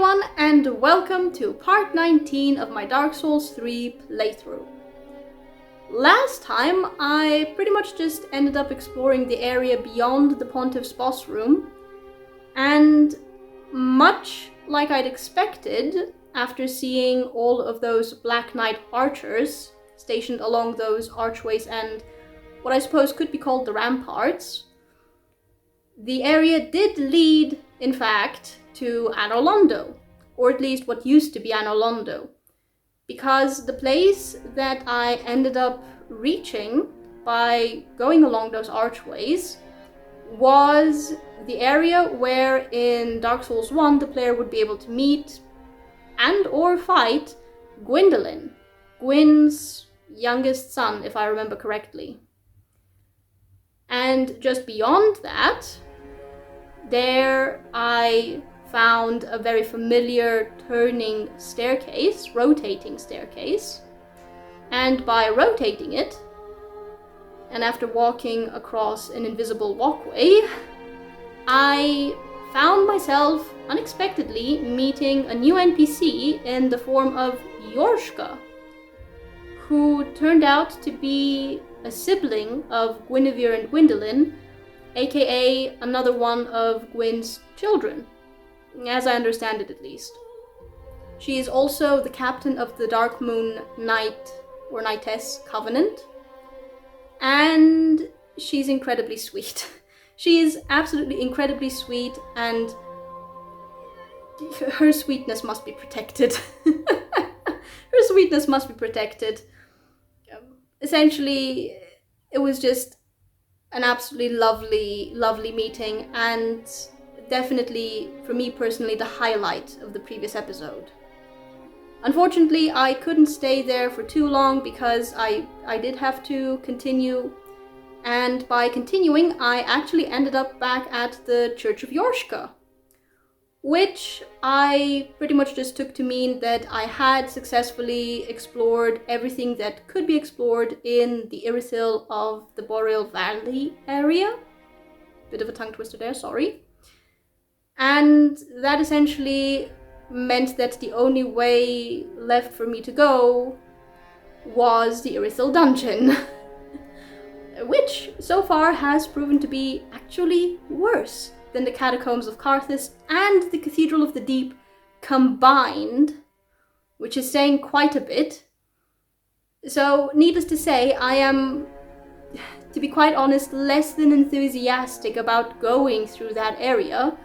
everyone, and welcome to part 19 of my Dark Souls 3 playthrough. Last time, I pretty much just ended up exploring the area beyond the Pontiff's boss room, and much like I'd expected, after seeing all of those Black Knight archers stationed along those archways and what I suppose could be called the ramparts, the area did lead, in fact, to Anor Londo, or at least what used to be Anor Londo, because the place that I ended up reaching by going along those archways was the area where in Dark Souls 1 the player would be able to meet and or fight Gwyndolin, Gwyn's youngest son, if I remember correctly. And just beyond that, there I found a very familiar turning staircase, rotating staircase, and by rotating it, and after walking across an invisible walkway, I found myself unexpectedly meeting a new NPC in the form of Yorshka, who turned out to be a sibling of Guinevere and Gwyndolin, aka another one of Gwyn's children, as I understand it at least. She is also the captain of the Dark Moon Knight or Knightess Covenant, and she's incredibly sweet. She is absolutely incredibly sweet, and her sweetness must be protected. Her sweetness must be protected. Essentially, it was just an absolutely lovely meeting, and definitely, for me personally, the highlight of the previous episode. Unfortunately, I couldn't stay there for too long because I did have to continue, and by continuing, I actually ended up back at the Church of Yorshka, which I pretty much just took to mean that I had successfully explored everything that could be explored in the Irithyll of the Boreal Valley area. Bit of a tongue twister there, sorry. And that essentially meant that the only way left for me to go was the Irithyll Dungeon, which so far has proven to be actually worse than the Catacombs of Karthus and the Cathedral of the Deep combined, which is saying quite a bit. So, needless to say, I am, to be quite honest, less than enthusiastic about going through that area.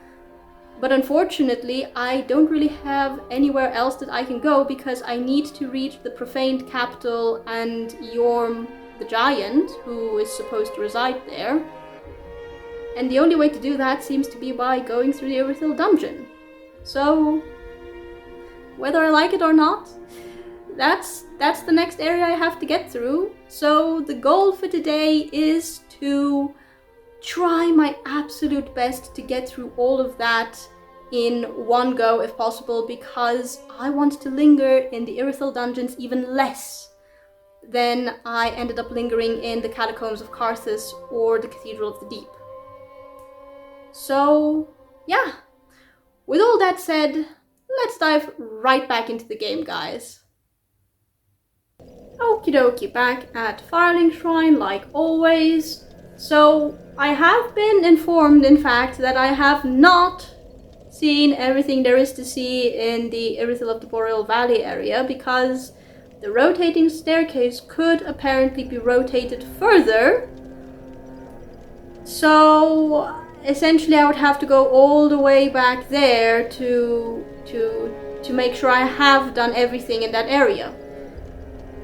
But unfortunately, I don't really have anywhere else that I can go because I need to reach the profaned capital and Yorm the Giant, who is supposed to reside there. And the only way to do that seems to be by going through the Irithyll Dungeon. So, whether I like it or not, that's the next area I have to get through. So the goal for today is to try my absolute best to get through all of that in one go if possible, because I want to linger in the Irithyll Dungeons even less than I ended up lingering in the Catacombs of Karthus or the Cathedral of the Deep. So, yeah, with all that said, let's dive right back into the game, guys. Okie dokie, back at Firelink Shrine like always. So, I have been informed, in fact, that I have not seen everything there is to see in the Irithyll of the Boreal Valley area, because the rotating staircase could apparently be rotated further. So, essentially, I would have to go all the way back there to make sure I have done everything in that area.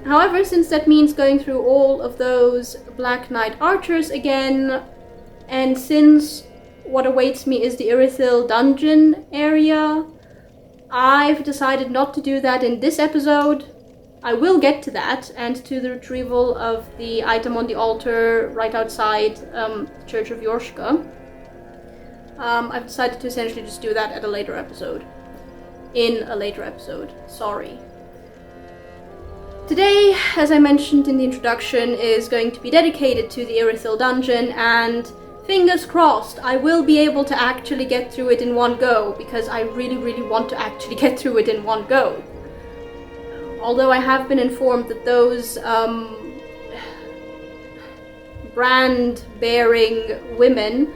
However, since that means going through all of those Black Knight archers again, and since what awaits me is the Irithyll Dungeon area, I've decided not to do that in this episode. I will get to that, and to the retrieval of the item on the altar right outside the Church of Yorshka. I've decided to essentially just do that at a later episode. In a later episode, sorry. Today, as I mentioned in the introduction, is going to be dedicated to the Irithyll Dungeon, and fingers crossed, I will be able to actually get through it in one go, because I really, really want to actually get through it in one go. Although I have been informed that those brand-bearing women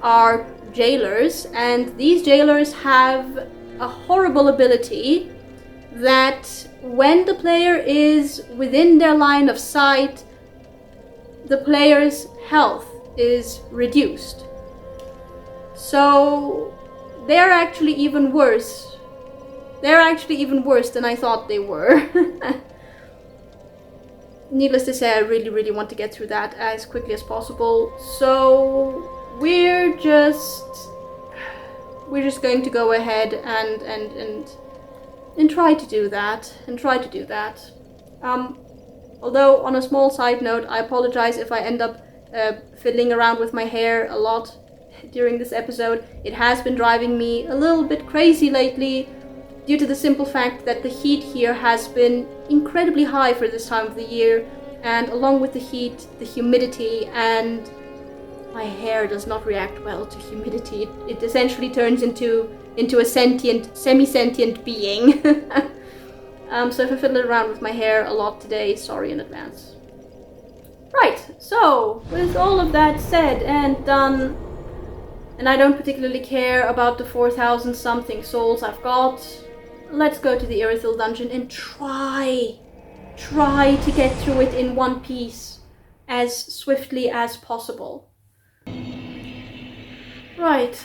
are jailers, and these jailers have a horrible ability that when the player is within their line of sight, the player's health is reduced. So they're actually even worse. They're actually even worse than I thought they were. Needless to say, I really, really want to get through that as quickly as possible. So we're just going to go ahead and try to do that. Although, on a small side note, I apologize if I end up fiddling around with my hair a lot during this episode. It has been driving me a little bit crazy lately, due to the simple fact that the heat here has been incredibly high for this time of the year, and along with the heat, the humidity, and my hair does not react well to humidity. It essentially turns into a sentient, semi-sentient being. So if I fiddle around with my hair a lot today, sorry in advance. Right, so with all of that said and done, and I don't particularly care about the 4,000 something souls I've got, let's go to the Irithyll Dungeon and try to get through it in one piece as swiftly as possible. Right.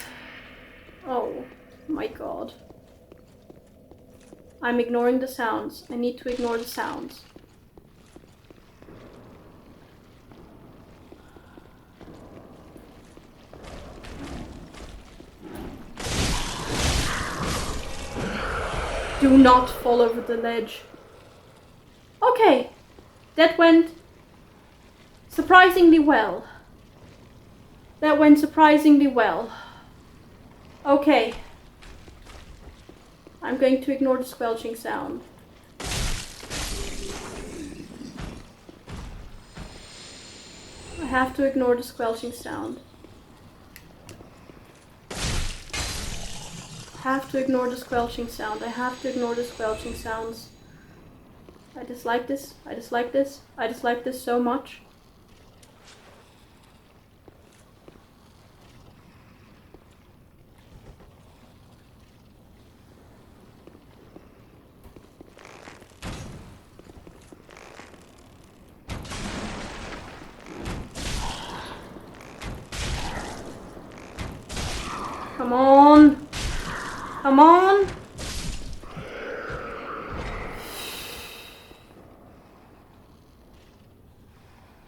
Oh my god. I'm ignoring the sounds. I need to ignore the sounds. Do not fall over the ledge. Okay, that went surprisingly well. Okay. I'm going to ignore the squelching sound. I have to ignore the squelching sound. I have to ignore the squelching sounds. I dislike this so much. Come on! Come on!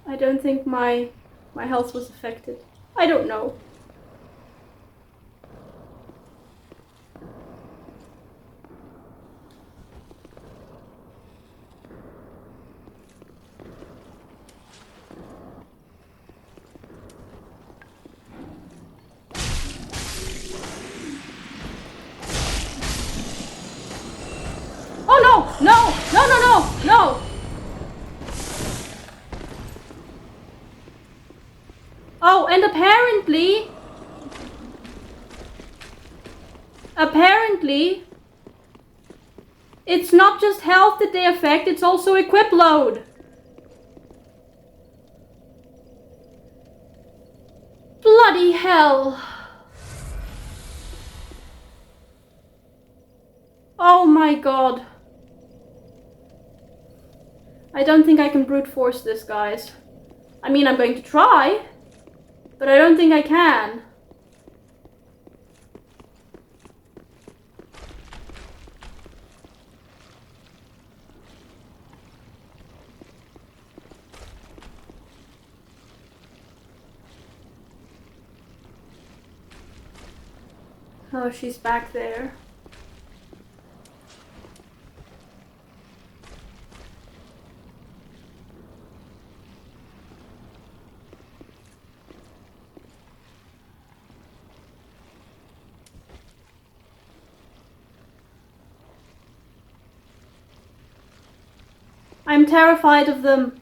I don't think my health was affected. I don't know. Oh no! No! Oh, and apparently, it's not just health that they affect, it's also equip load. Bloody hell. Oh my god. I don't think I can brute force this, guys. I mean, I'm going to try, but I don't think I can. Oh, she's back there. I'm terrified of them.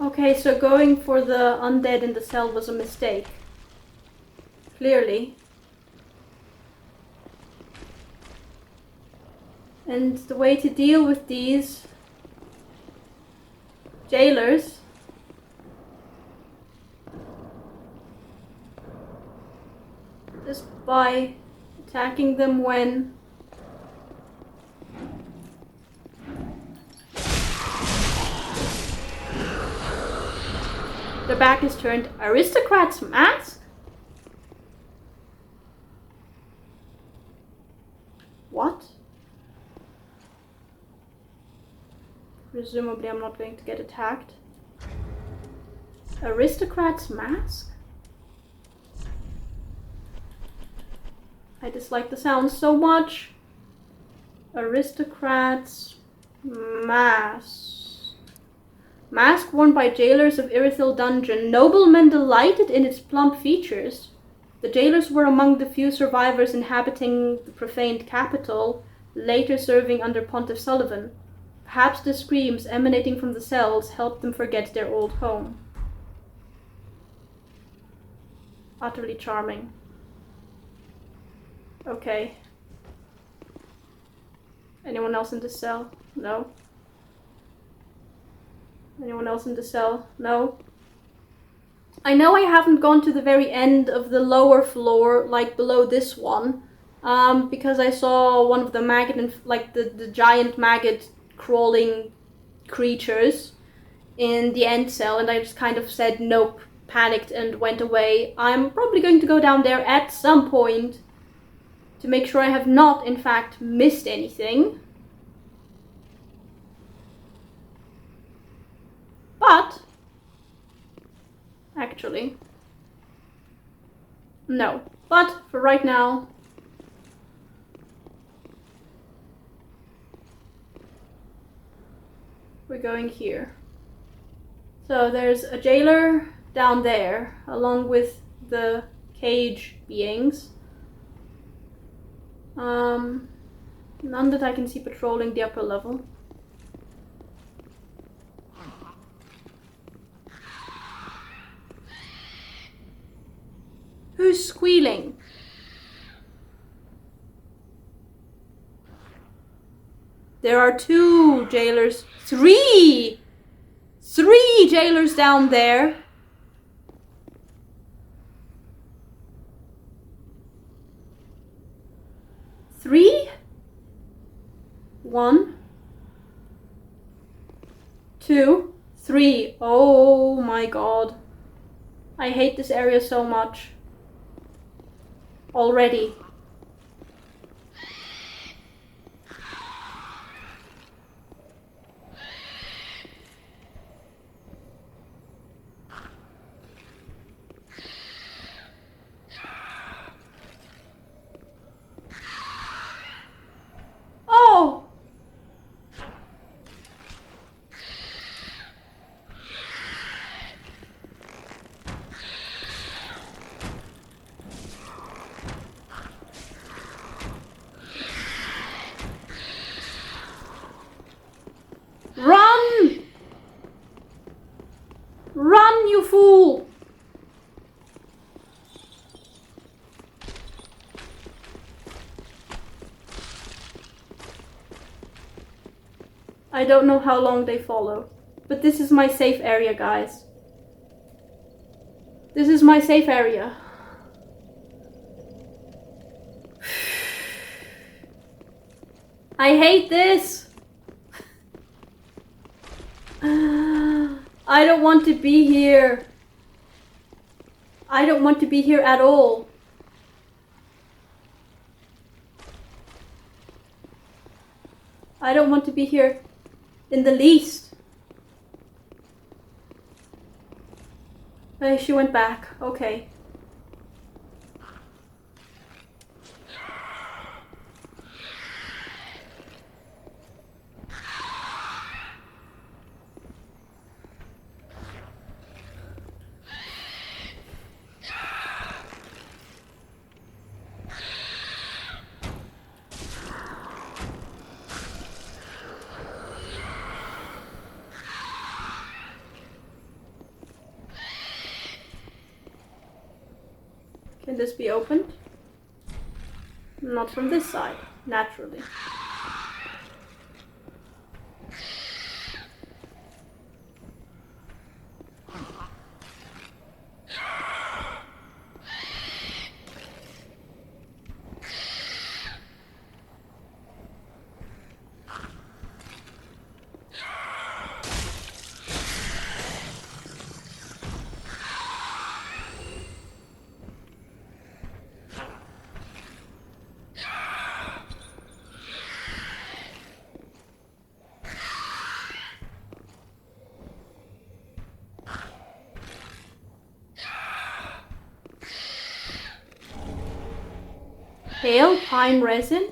Okay, so going for the undead in the cell was a mistake. Clearly. And the way to deal with these jailers is by attacking them when their back is turned. Aristocrat's mask? What? Presumably I'm not going to get attacked. Aristocrat's mask? I dislike the sound so much. Aristocrat's mask. Mask worn by jailers of Irithyll Dungeon. Noblemen delighted in its plump features. The jailers were among the few survivors inhabiting the profaned capital, later serving under Pontiff Sullivan. Perhaps the screams emanating from the cells helped them forget their old home. Utterly charming. Okay. Anyone else in this cell? No. Anyone else in the cell? No. I know I haven't gone to the very end of the lower floor, like below this one, because I saw one of the maggot, the giant maggot crawling creatures in the end cell, and I just kind of said nope, panicked, and went away. I'm probably going to go down there at some point to make sure I have not, in fact, missed anything. But actually, no. But for right now, we're going here. So there's a jailer down there, along with the cage beings. None that I can see patrolling the upper level. Who's squealing? There are 2 jailers. 3! 3 jailers down there. Three? 1, 2, 3. Oh my god. I hate this area so much. Already. Oh! Run! Run, you fool! I don't know how long they follow, but this is my safe area, guys. This is my safe area. I hate this! I don't want to be here. I don't want to be here at all. I don't want to be here in the least. Hey, she went back. Okay. Can this be opened? Not from this side, naturally. Pale pine resin?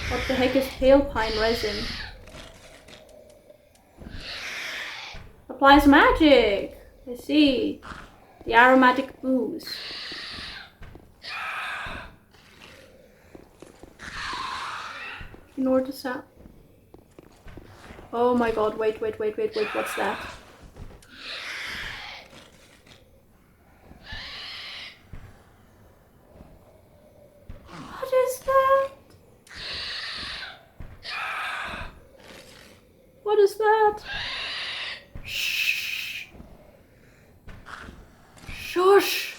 What the heck is pale pine resin? Applies magic! I see. The aromatic booze. Ignore the sound. Oh my god, wait, what's that? What is that? What is that? Shh. Shush.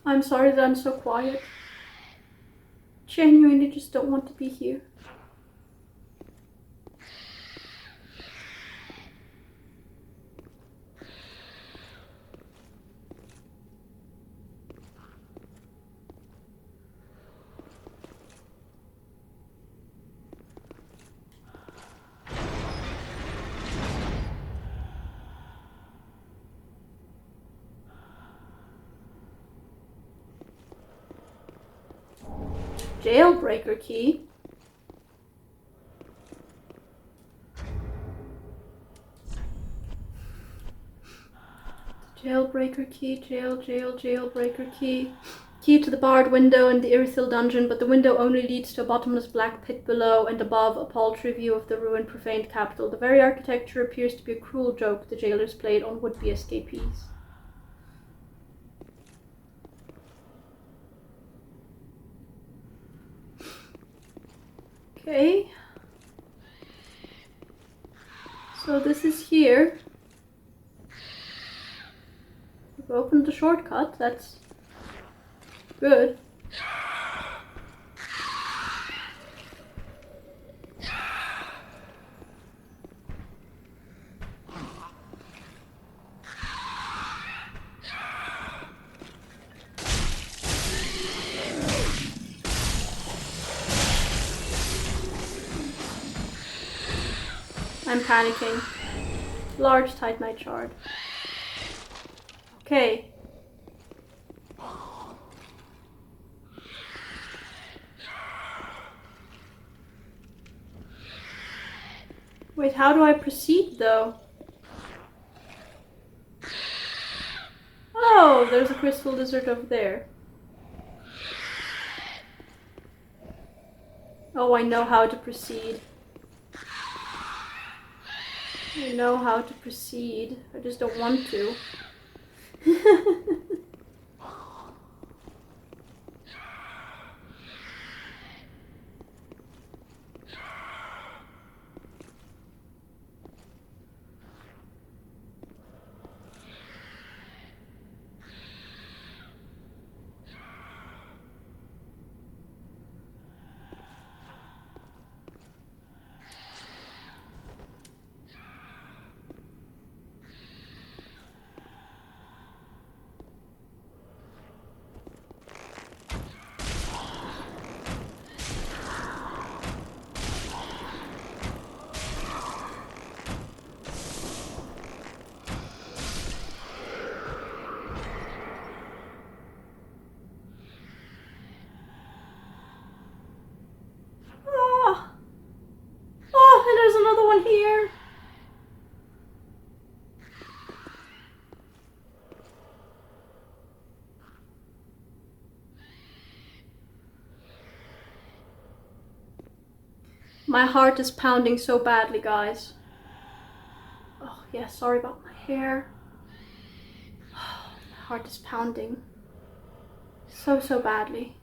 I'm sorry that I'm so quiet. Genuinely just don't want to be here. Jailbreaker key? Jailbreaker key, jailbreaker key. Key to the barred window in the Irithyll Dungeon, but the window only leads to a bottomless black pit below and above a paltry view of the ruined, profaned capital. The very architecture appears to be a cruel joke the jailers played on would-be escapees. Okay. So this is here. We've opened the shortcut, that's good. I'm panicking. Large titanite shard. Okay. Wait, how do I proceed though? Oh, there's a crystal lizard over there. Oh, I know how to proceed. I know how to proceed. I just don't want to. My heart is pounding so badly, guys. Oh, yeah, sorry about my hair. My heart is pounding so badly.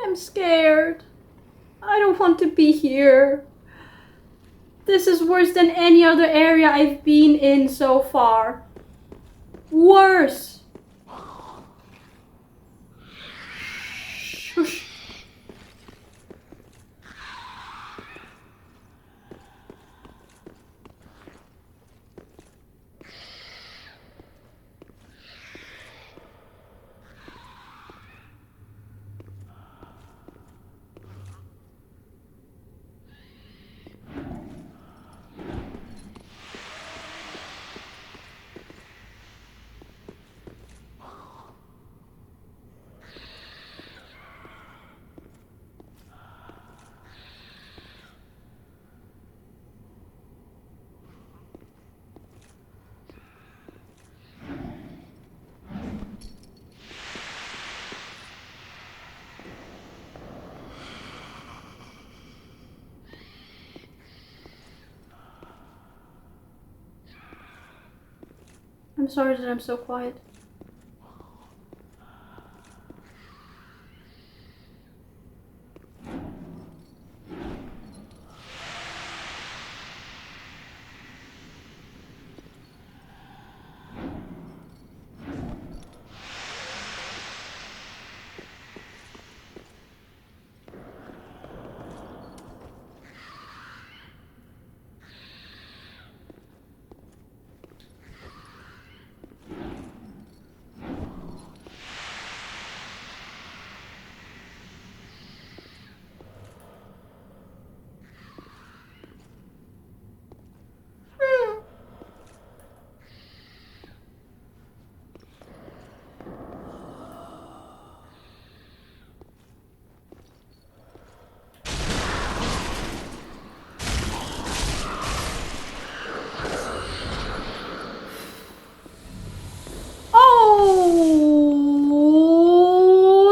I'm scared. I don't want to be here. This is worse than any other area I've been in so far. Worse. Shush. I'm sorry that I'm so quiet.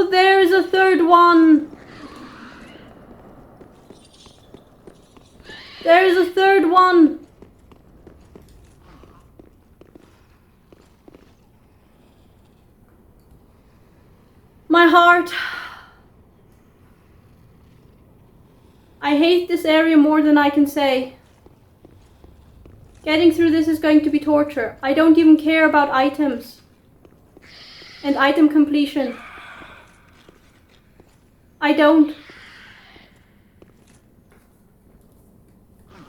Oh, there's a third one. There's a third one. My heart. I hate this area more than I can say. Getting through this is going to be torture. I don't even care about items and item completion. I don't.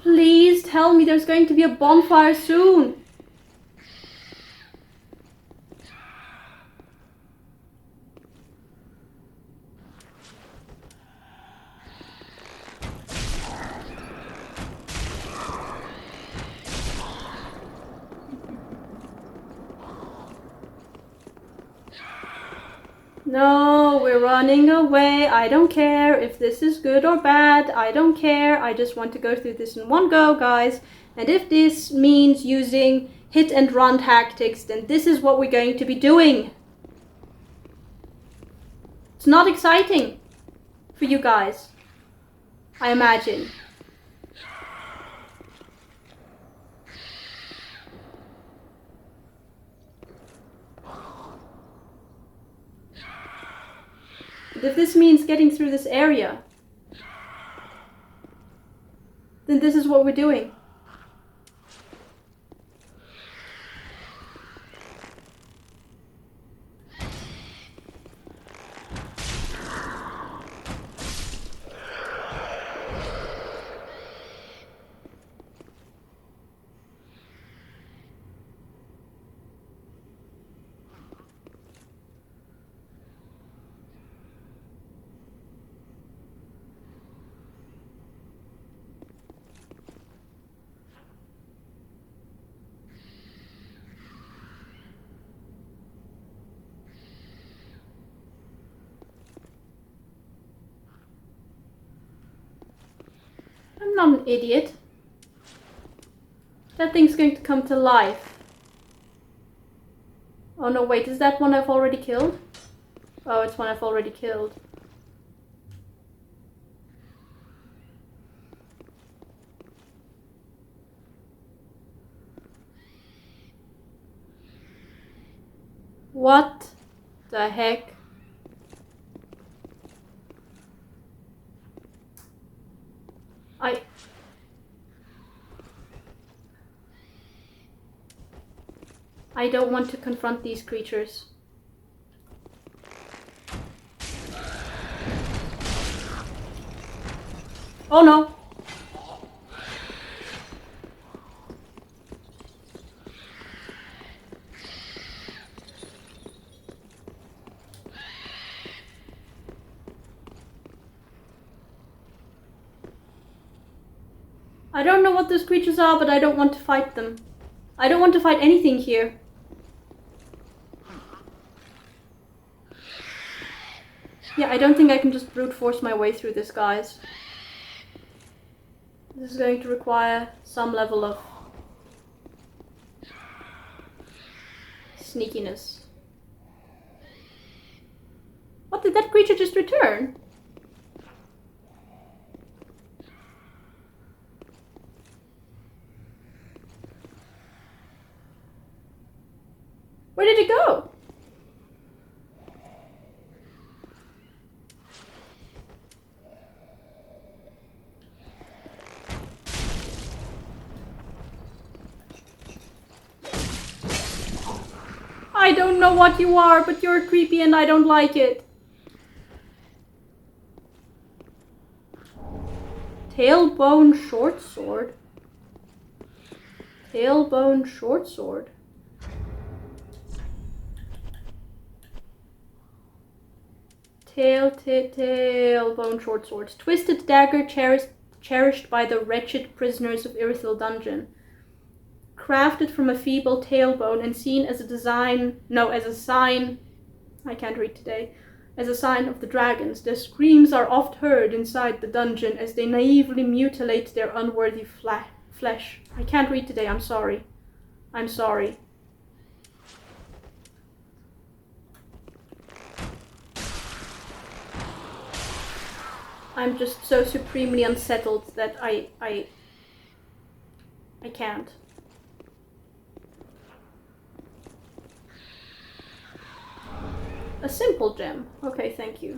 Please tell me there's going to be a bonfire soon. No, we're running away. I don't care if this is good or bad. I don't care. I just want to go through this in one go, guys. And if this means using hit and run tactics, then this is what we're going to be doing. It's not exciting for you guys, I imagine. But if this means getting through this area, then this is what we're doing. I'm not an idiot. That thing's going to come to life. Oh no, wait, is that one I've already killed? Oh, it's one I've already killed. What the heck? I don't want to confront these creatures. Oh no! I don't know what those creatures are, but I don't want to fight them. I don't want to fight anything here. Yeah, I don't think I can just brute force my way through this, guys. This is going to require some level of sneakiness. What, did that creature just return? Where did it go? I don't know what you are, but you're creepy and I don't like it. Tailbone short sword. Tailbone short sword. Tailbone short swords. Twisted dagger cherished by the wretched prisoners of Irithyll Dungeon. Crafted from a feeble tailbone and seen as a sign, I can't read today, as a sign of the dragons. Their screams are oft heard inside the dungeon as they naively mutilate their unworthy flesh. I can't read today, I'm sorry. I'm sorry. I'm just so supremely unsettled that I can't. A simple gem. Okay, thank you.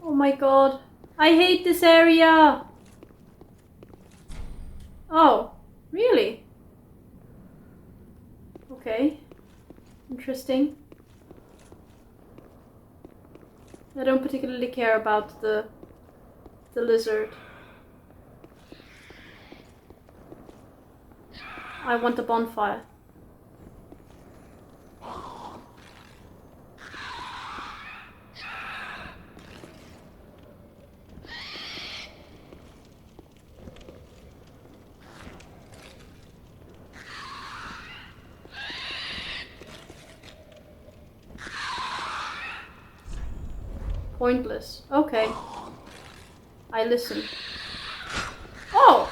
Oh my god. I hate this area. Oh, really? Okay. Interesting. I don't particularly care about the lizard. I want a bonfire. Pointless. Okay. I listen. Oh!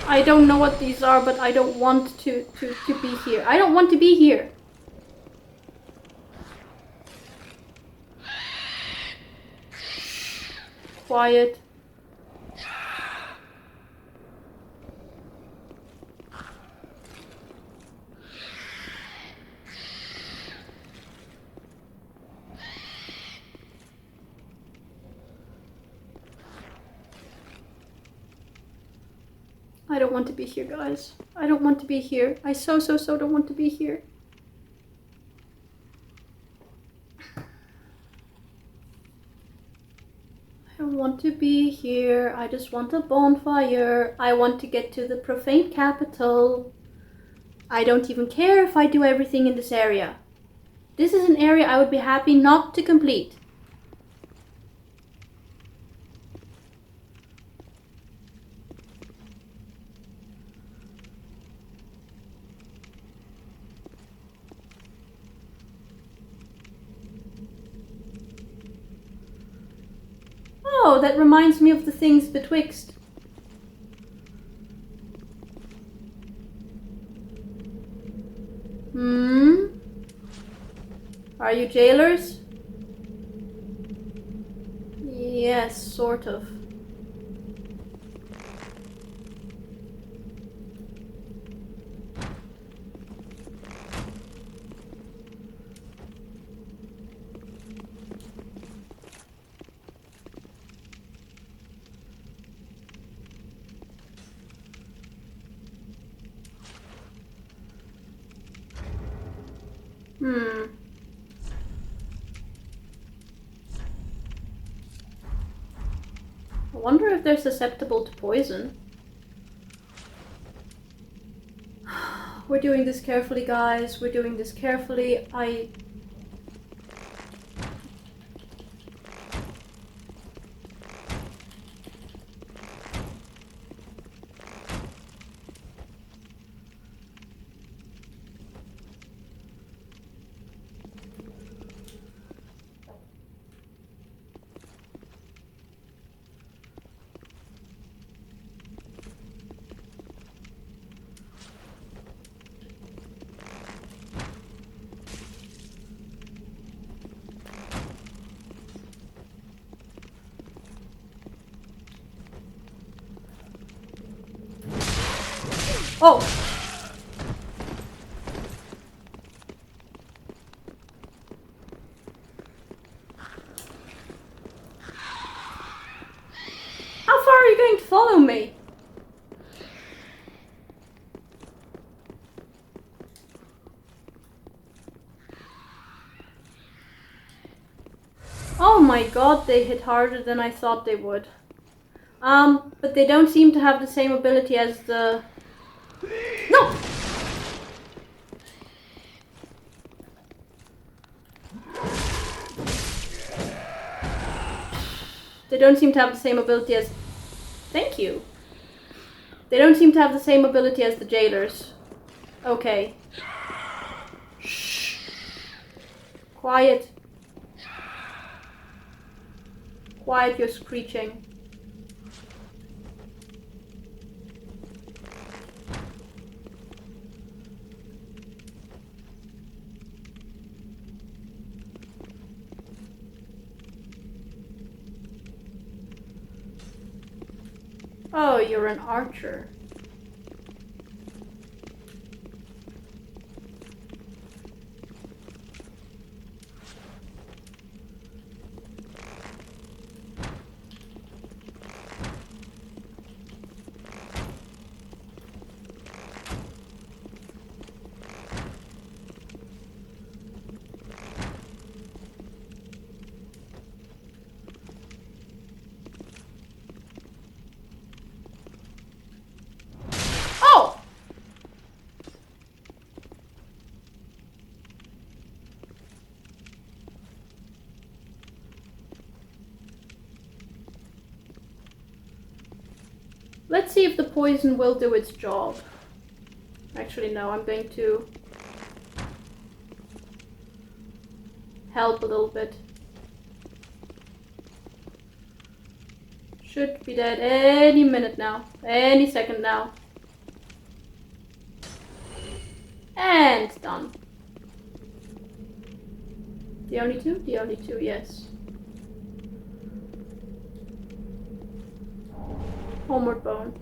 I don't know what these are, but I don't want to be here. I don't want to be here. quiet. I don't want to be here, guys. I don't want to be here. I so don't want to be here. I don't want to be here. I just want a bonfire. I want to get to the profane capital. I don't even care if I do everything in this area. This is an area I would be happy not to complete. Oh, that reminds me of the things betwixt. Are you jailers? Yes, sort of. I wonder if they're susceptible to poison. We're doing this carefully, guys. We're doing this carefully. Oh! How far are you going to follow me? Oh my god, they hit harder than I thought they would. But they don't seem to have the same ability as the... No! They don't seem to have the same ability as... Thank you. They don't seem to have the same ability as the jailers. Okay. Shh. Quiet. Quiet, you're screeching. Oh, you're an archer. Let's see if the poison will do its job. Actually, no, I'm going to help a little bit. Should be dead any minute now. Any second now. And done. The only two? The only two, yes. Homeward bone.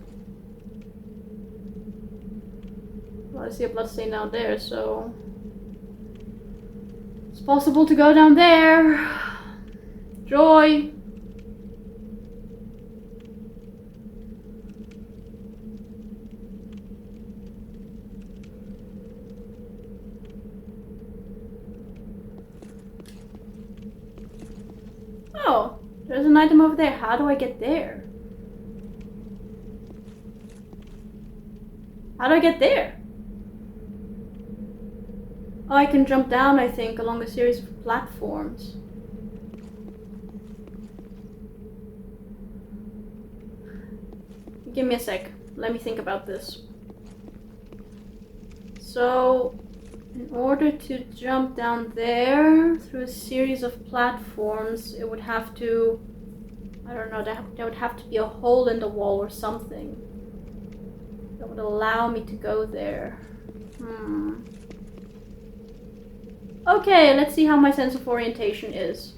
Well, I see a bloodstain down there, so it's possible to go down there. Joy. Oh, there's an item over there. How do I get there? How do I get there? Oh, I can jump down, I think, along a series of platforms. Give me a sec. Let me think about this. So, in order to jump down there through a series of platforms, it would have to... I don't know, there would have to be a hole in the wall or something that would allow me to go there. Okay, let's see how my sense of orientation is.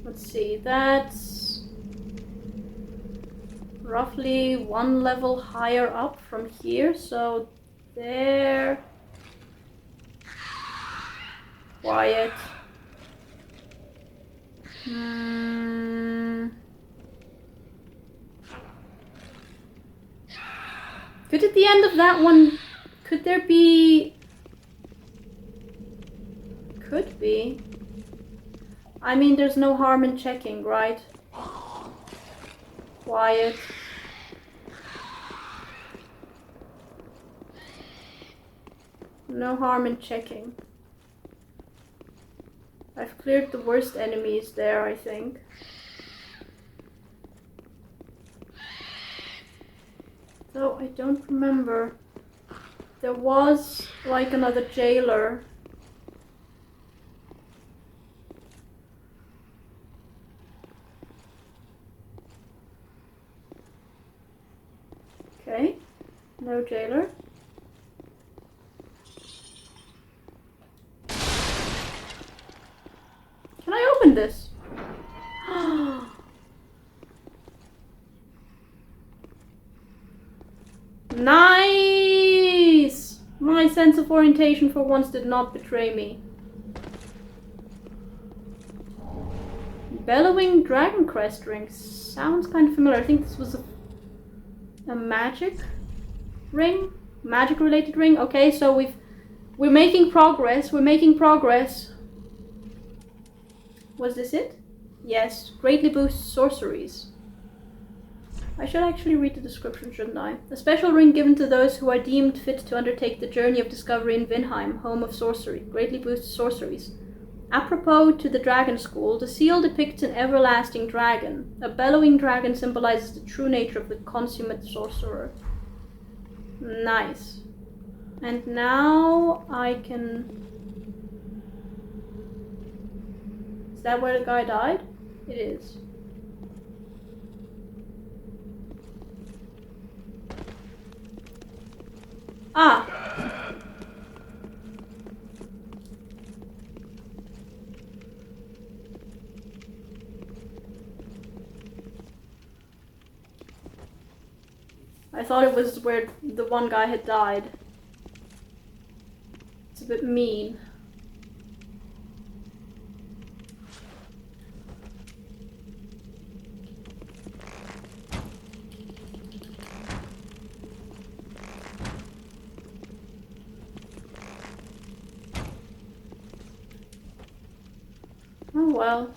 Let's see, that's roughly one level higher up from here, so there. Quiet. Could at the end of that one, could there be... Could be. I mean, there's no harm in checking, right? Quiet. No harm in checking. I've cleared the worst enemies there, I think. Though I don't remember. There was like another jailer. Okay, no jailer. Can I open this? Nice! My sense of orientation for once did not betray me. Bellowing Dragon Crest ring. Sounds kind of familiar. I think this was a magic ring? Magic related ring? Okay, so we're making progress. We're making progress. Was this it? Yes. Greatly boosts sorceries. I should actually read the description, shouldn't I? A special ring given to those who are deemed fit to undertake the journey of discovery in Vinheim, home of sorcery. Greatly boosts sorceries. Apropos to the dragon school, the seal depicts an everlasting dragon. A bellowing dragon symbolizes the true nature of the consummate sorcerer. Nice. And now I can... Is that where the guy died? It is. Ah! I thought it was where the one guy had died. It's a bit mean. Oh well.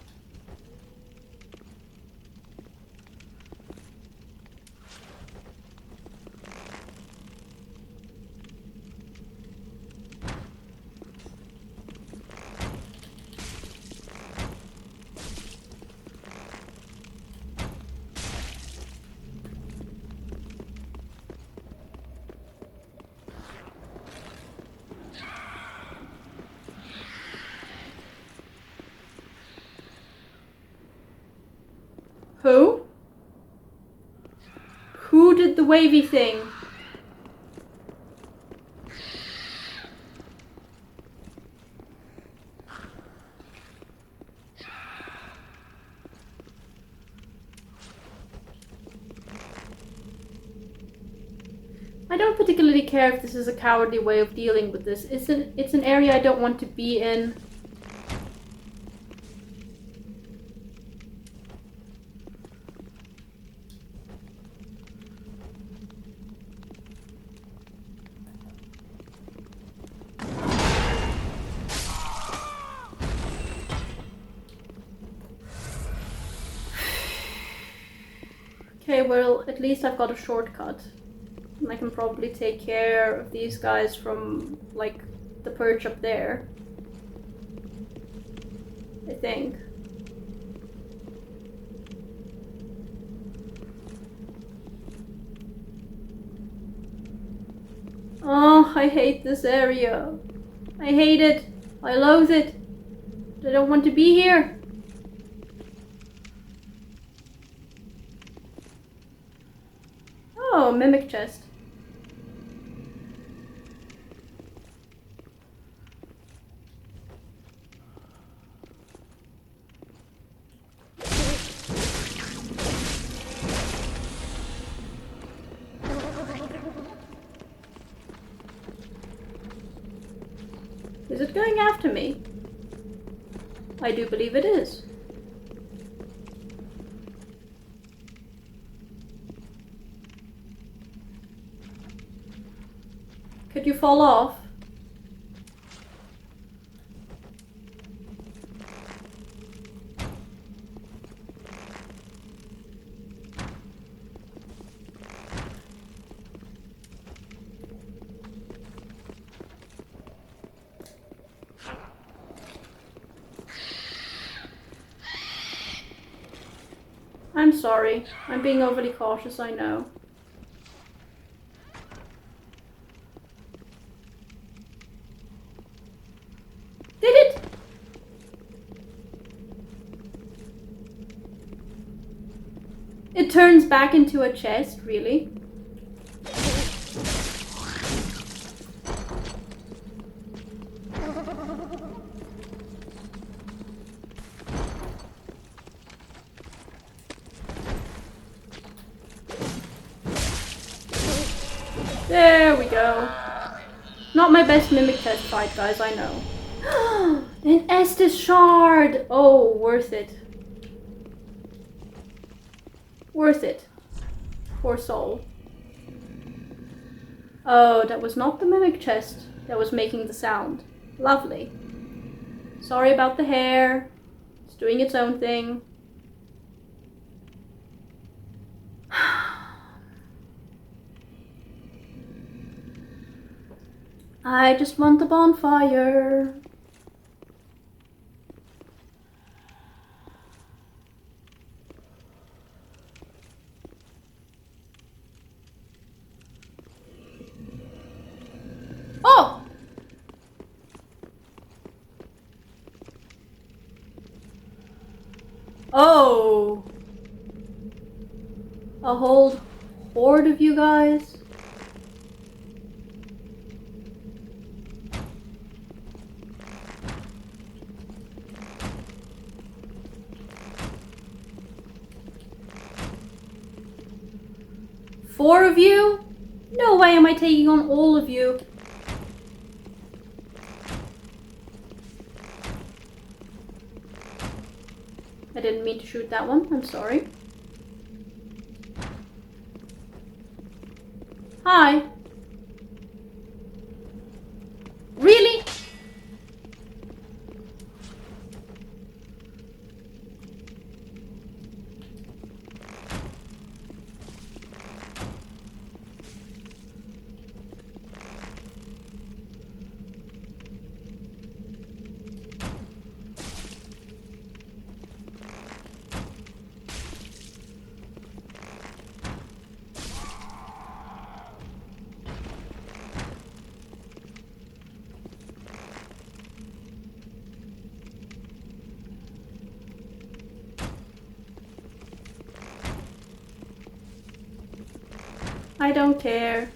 Who? Who did the wavy thing? I don't particularly care if this is a cowardly way of dealing with this. It's an area I don't want to be in. Okay, well, at least I've got a shortcut. And I can probably take care of these guys from, like, the perch up there. I think. Oh, I hate this area. I hate it. I loathe it. I don't want to be here. Oh, mimic chest. Is it going after me? I do believe it is. Could you fall off? I'm sorry. I'm being overly cautious, I know. Did it? It turns back into a chest, really? There we go. Not my best mimic test fight, guys, I know. An Estus shard! Oh, worth it. Worth it. Poor soul. Oh, that was not the mimic chest that was making the sound. Lovely. Sorry about the hair. It's doing its own thing. I just want the bonfire. Oh! Oh! A whole horde of you guys? Four of you? No way am I taking on all of you. I didn't mean to shoot that one, I'm sorry. Hi. Really? I don't care.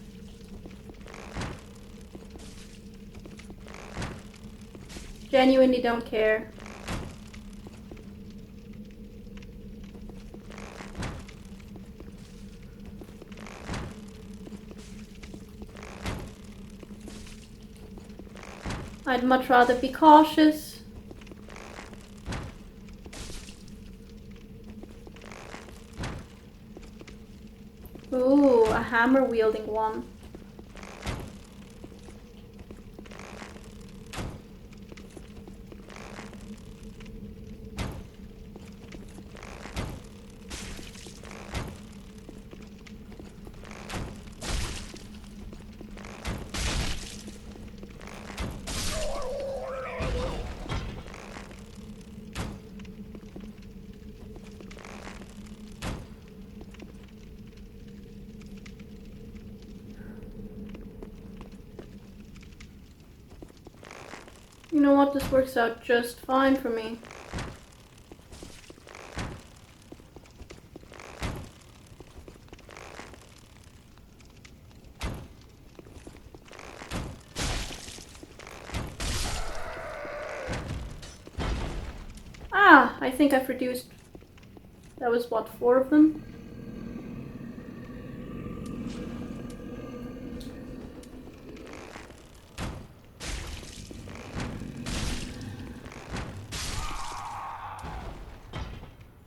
Genuinely don't care. I'd much rather be cautious. Ooh, a hammer-wielding one. You know what? This works out just fine for me. Ah, I think I've reduced. That was what, 4 of them?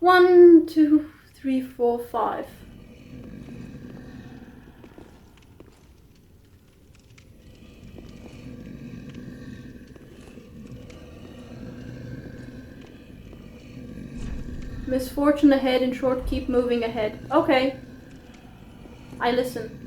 One, 2, 3, 4, 5. Misfortune ahead, in short, keep moving ahead. Okay. I listen.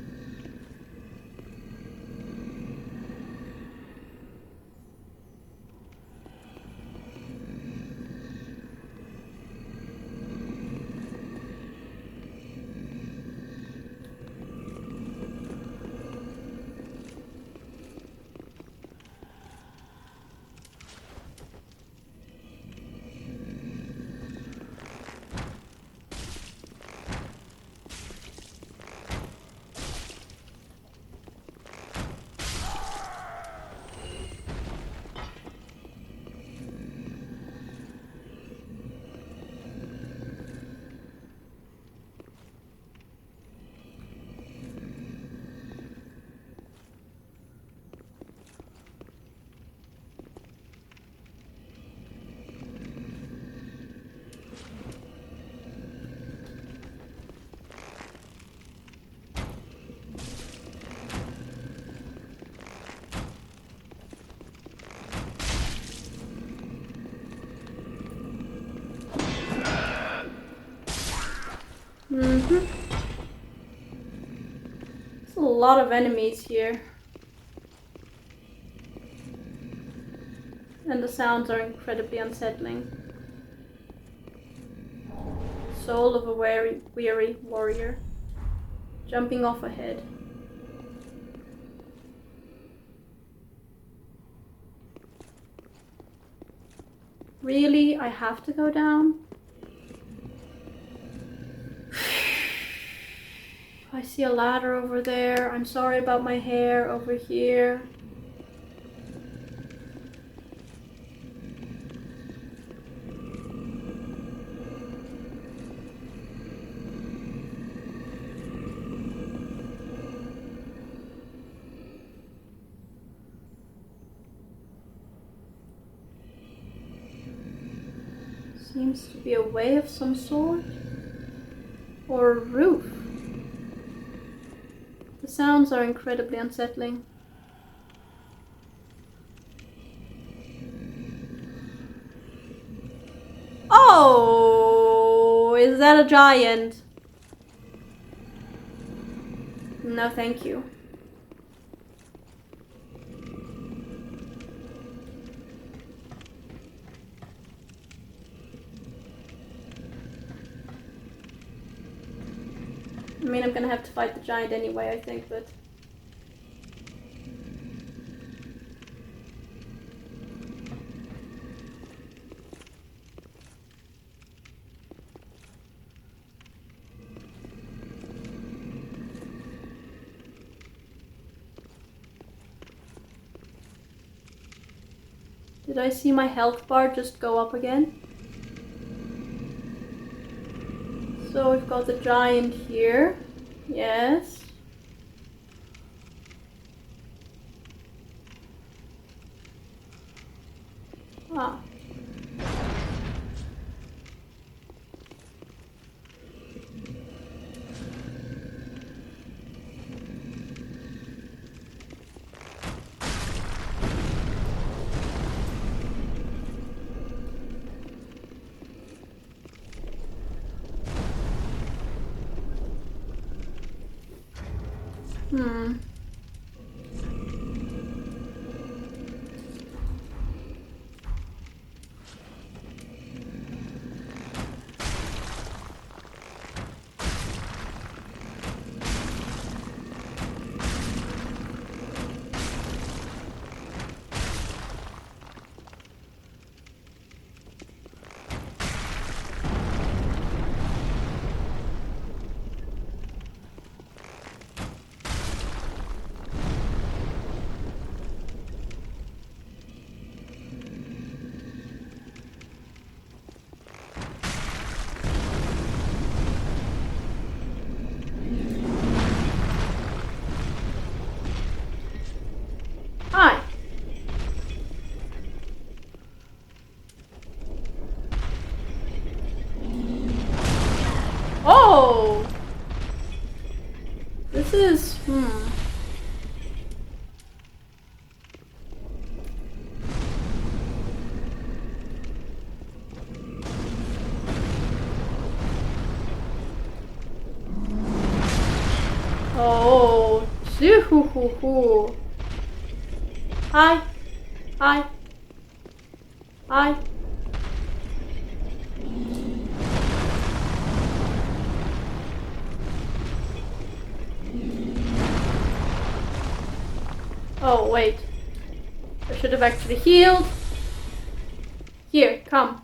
There's a lot of enemies here. And the sounds are incredibly unsettling. Soul of a weary warrior. Jumping off ahead. Really? I have to go down? I see a ladder over there. I'm sorry about my hair over here. Seems to be a way of some sort. Or a roof. The sounds are incredibly unsettling. Oh, is that a giant? No, thank you. I mean, I'm gonna have to fight the giant anyway, I think, but... Did I see my health bar just go up again? So we've got the giant here. Yes. Ah. Hmm. Hi. Oh! This is... Oh, hoo. Hi. Hi. Hi. Oh, wait. I should have actually healed. Here, come.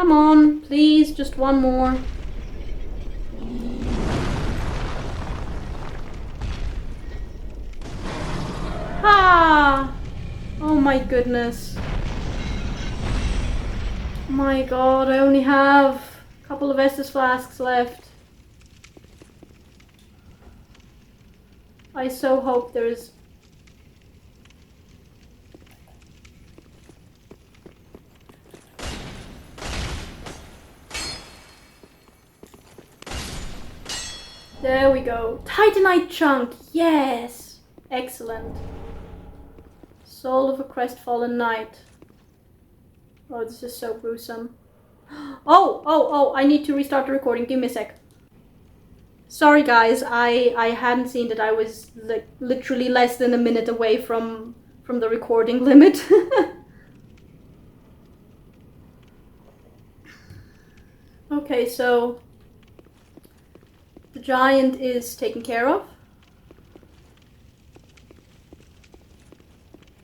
Come on, please, just one more. Ah! Oh my goodness. My god, I only have a couple of Estus flasks left. I so hope there is... There we go. Titanite chunk. Yes. Excellent. Soul of a crestfallen knight. Oh, this is so gruesome. Oh, I need to restart the recording. Give me a sec. Sorry guys, I hadn't seen that I was like literally less than a minute away from the recording limit. Okay, so the giant is taken care of.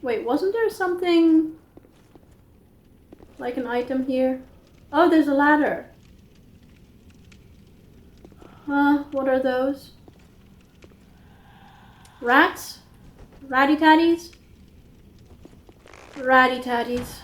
Wait, wasn't there something like an item here? Oh, there's a ladder. What are those? Rats? Ratty-tatties? Ratty-tatties.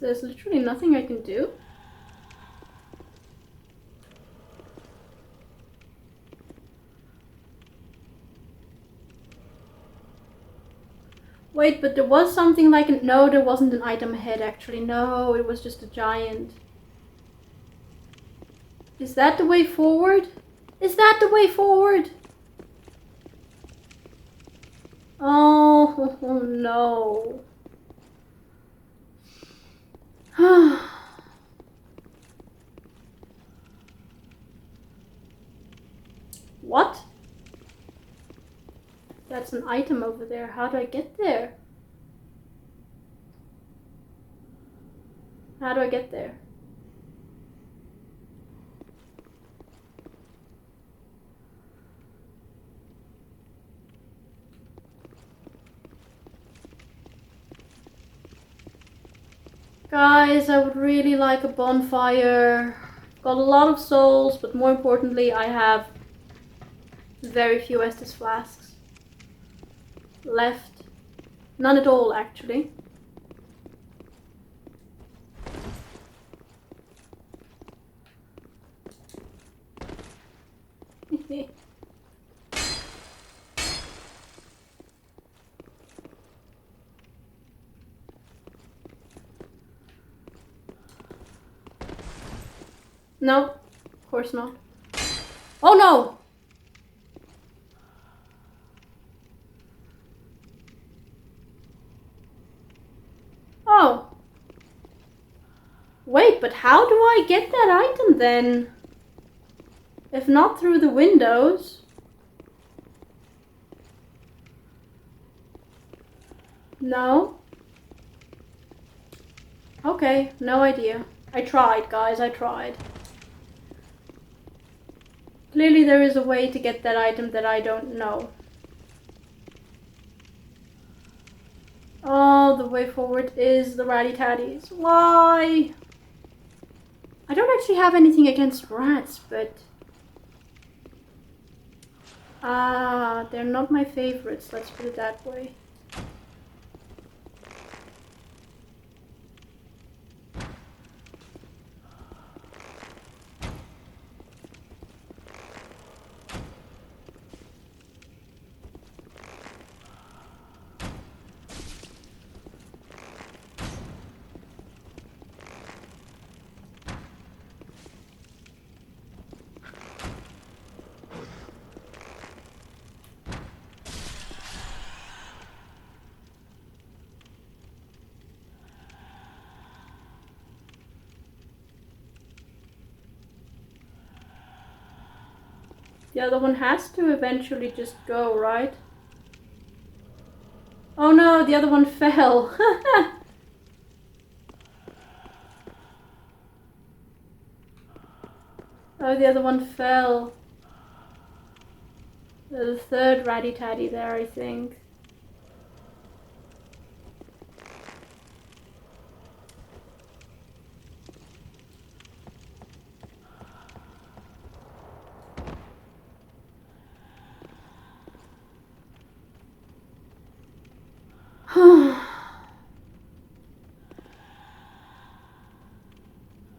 There's literally nothing I can do. Wait, but there was something like an... No, there wasn't an item ahead actually. No, it was just a giant. Is that the way forward? Is that the way forward? Oh, no. What? That's an item over there. How do I get there? How do I get there? Guys, I would really like a bonfire. Got a lot of souls, but more importantly, I have very few Estus flasks left. None at all, actually. No, of course not. Oh no! Oh. Wait, but how do I get that item then? If not through the windows. No. Okay, no idea. I tried, guys, I tried. Clearly there is a way to get that item that I don't know. Oh, the way forward is the ratty-tatties. Why? I don't actually have anything against rats, but... they're not my favorites, let's put it that way. The other one has to eventually just go, right? Oh no, the other one fell. Oh, the other one fell. There's a third ratty-tatty there, I think.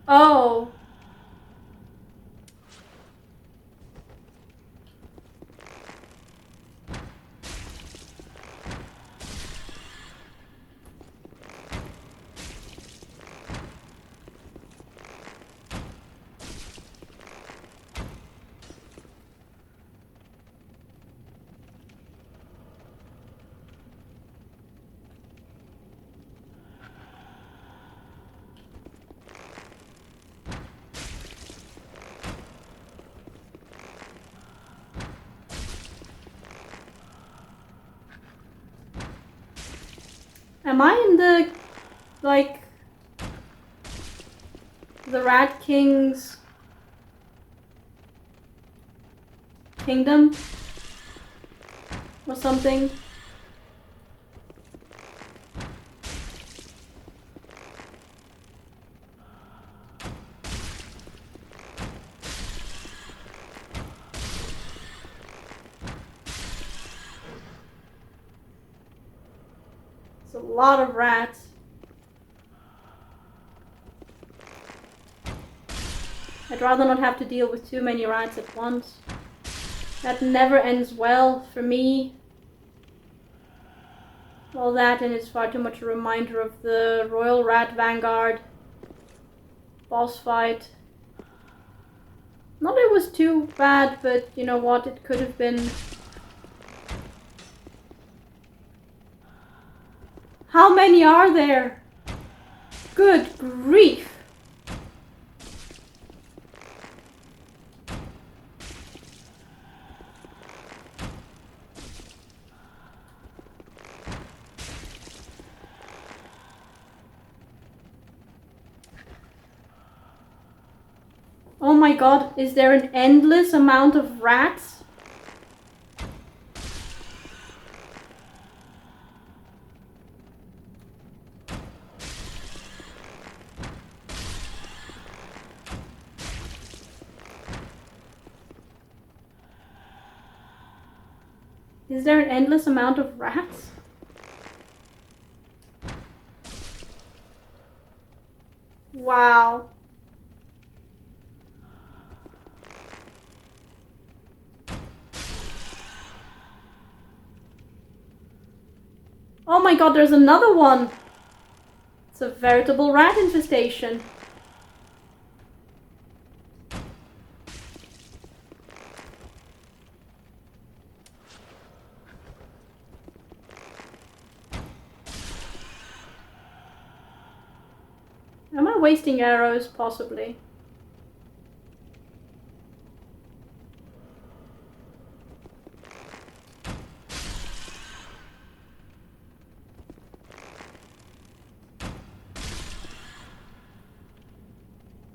Oh. Am I in the, like, the Rat King's kingdom? Or something? It's a lot of rats. I'd rather not have to deal with too many rats at once. That never ends well for me. All that, and it's far too much a reminder of the Royal Rat Vanguard boss fight. Not that it was too bad, but you know what, it could have been. How many are there? Good grief! Oh my god, is there an endless amount of rats? Is there an endless amount of rats? Wow. Oh my god, there's another one! It's a veritable rat infestation. Am I wasting arrows? Possibly.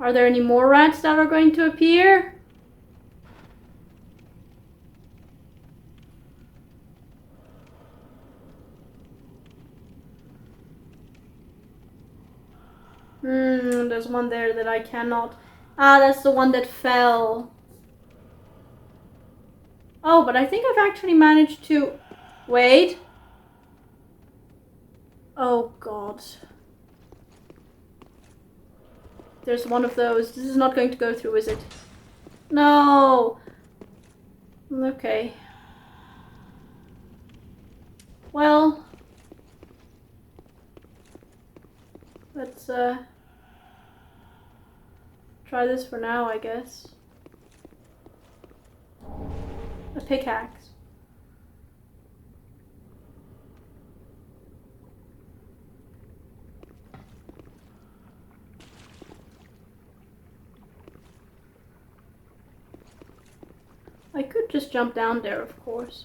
Are there any more rats that are going to appear? There's one there that I cannot. Ah, that's the one that fell. Oh, but I think I've actually managed to... Wait. Oh, God. There's one of those. This is not going to go through, is it? No. Okay. Well. Let's, try this for now, I guess. A pickaxe. I could just jump down there, of course.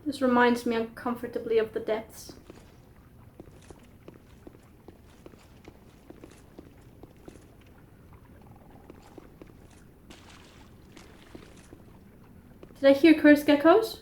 This reminds me uncomfortably of the depths. Did I hear cursed geckos?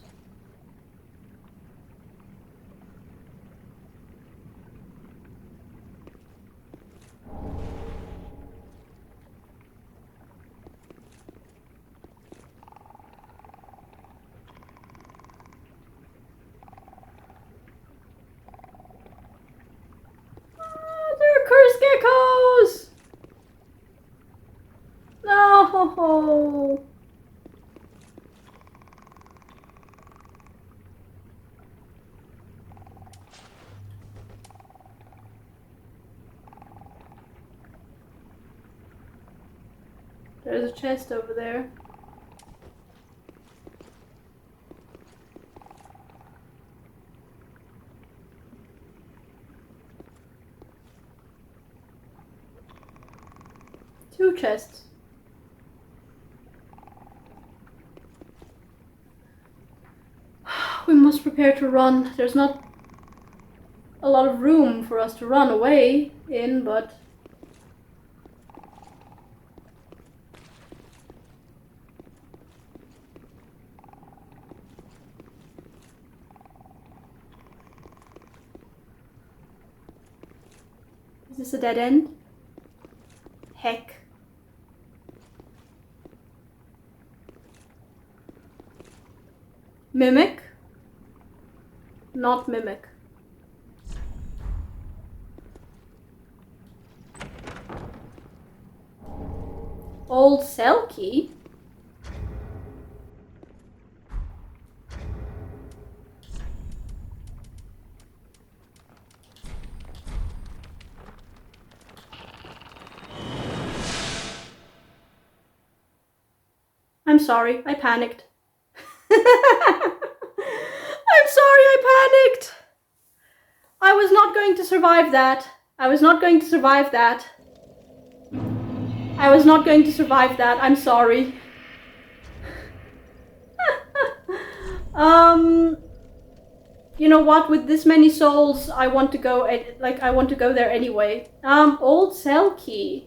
There's a chest over there. Two chests. We must prepare to run. There's not a lot of room for us to run away in, but... Is this a dead end? Heck. Mimic? Not mimic. Old cell key? I'm sorry, I panicked. I'm sorry, I panicked. I was not going to survive that. I was not going to survive that. I was not going to survive that. I'm sorry. You know what? With this many souls, I want to go. I want to go there anyway. Old cell key.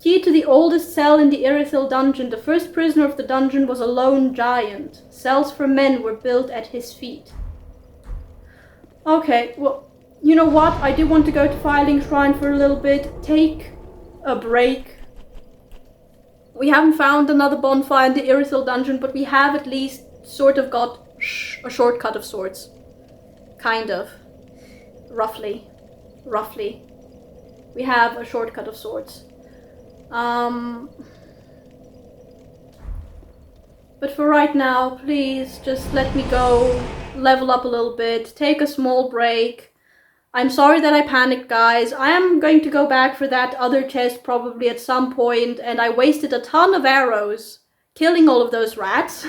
Key to the oldest cell in the Irithyll Dungeon. The first prisoner of the dungeon was a lone giant. Cells for men were built at his feet. Okay, well, you know what? I do want to go to Filing Shrine for a little bit. Take a break. We haven't found another bonfire in the Irithyll Dungeon, but we have at least sort of got a shortcut of sorts. Kind of. Roughly. Roughly. We have a shortcut of sorts. But for right now, please just let me go, level up a little bit, take a small break. I'm sorry that I panicked, guys. I am going to go back for that other chest probably at some point, and I wasted a ton of arrows killing all of those rats.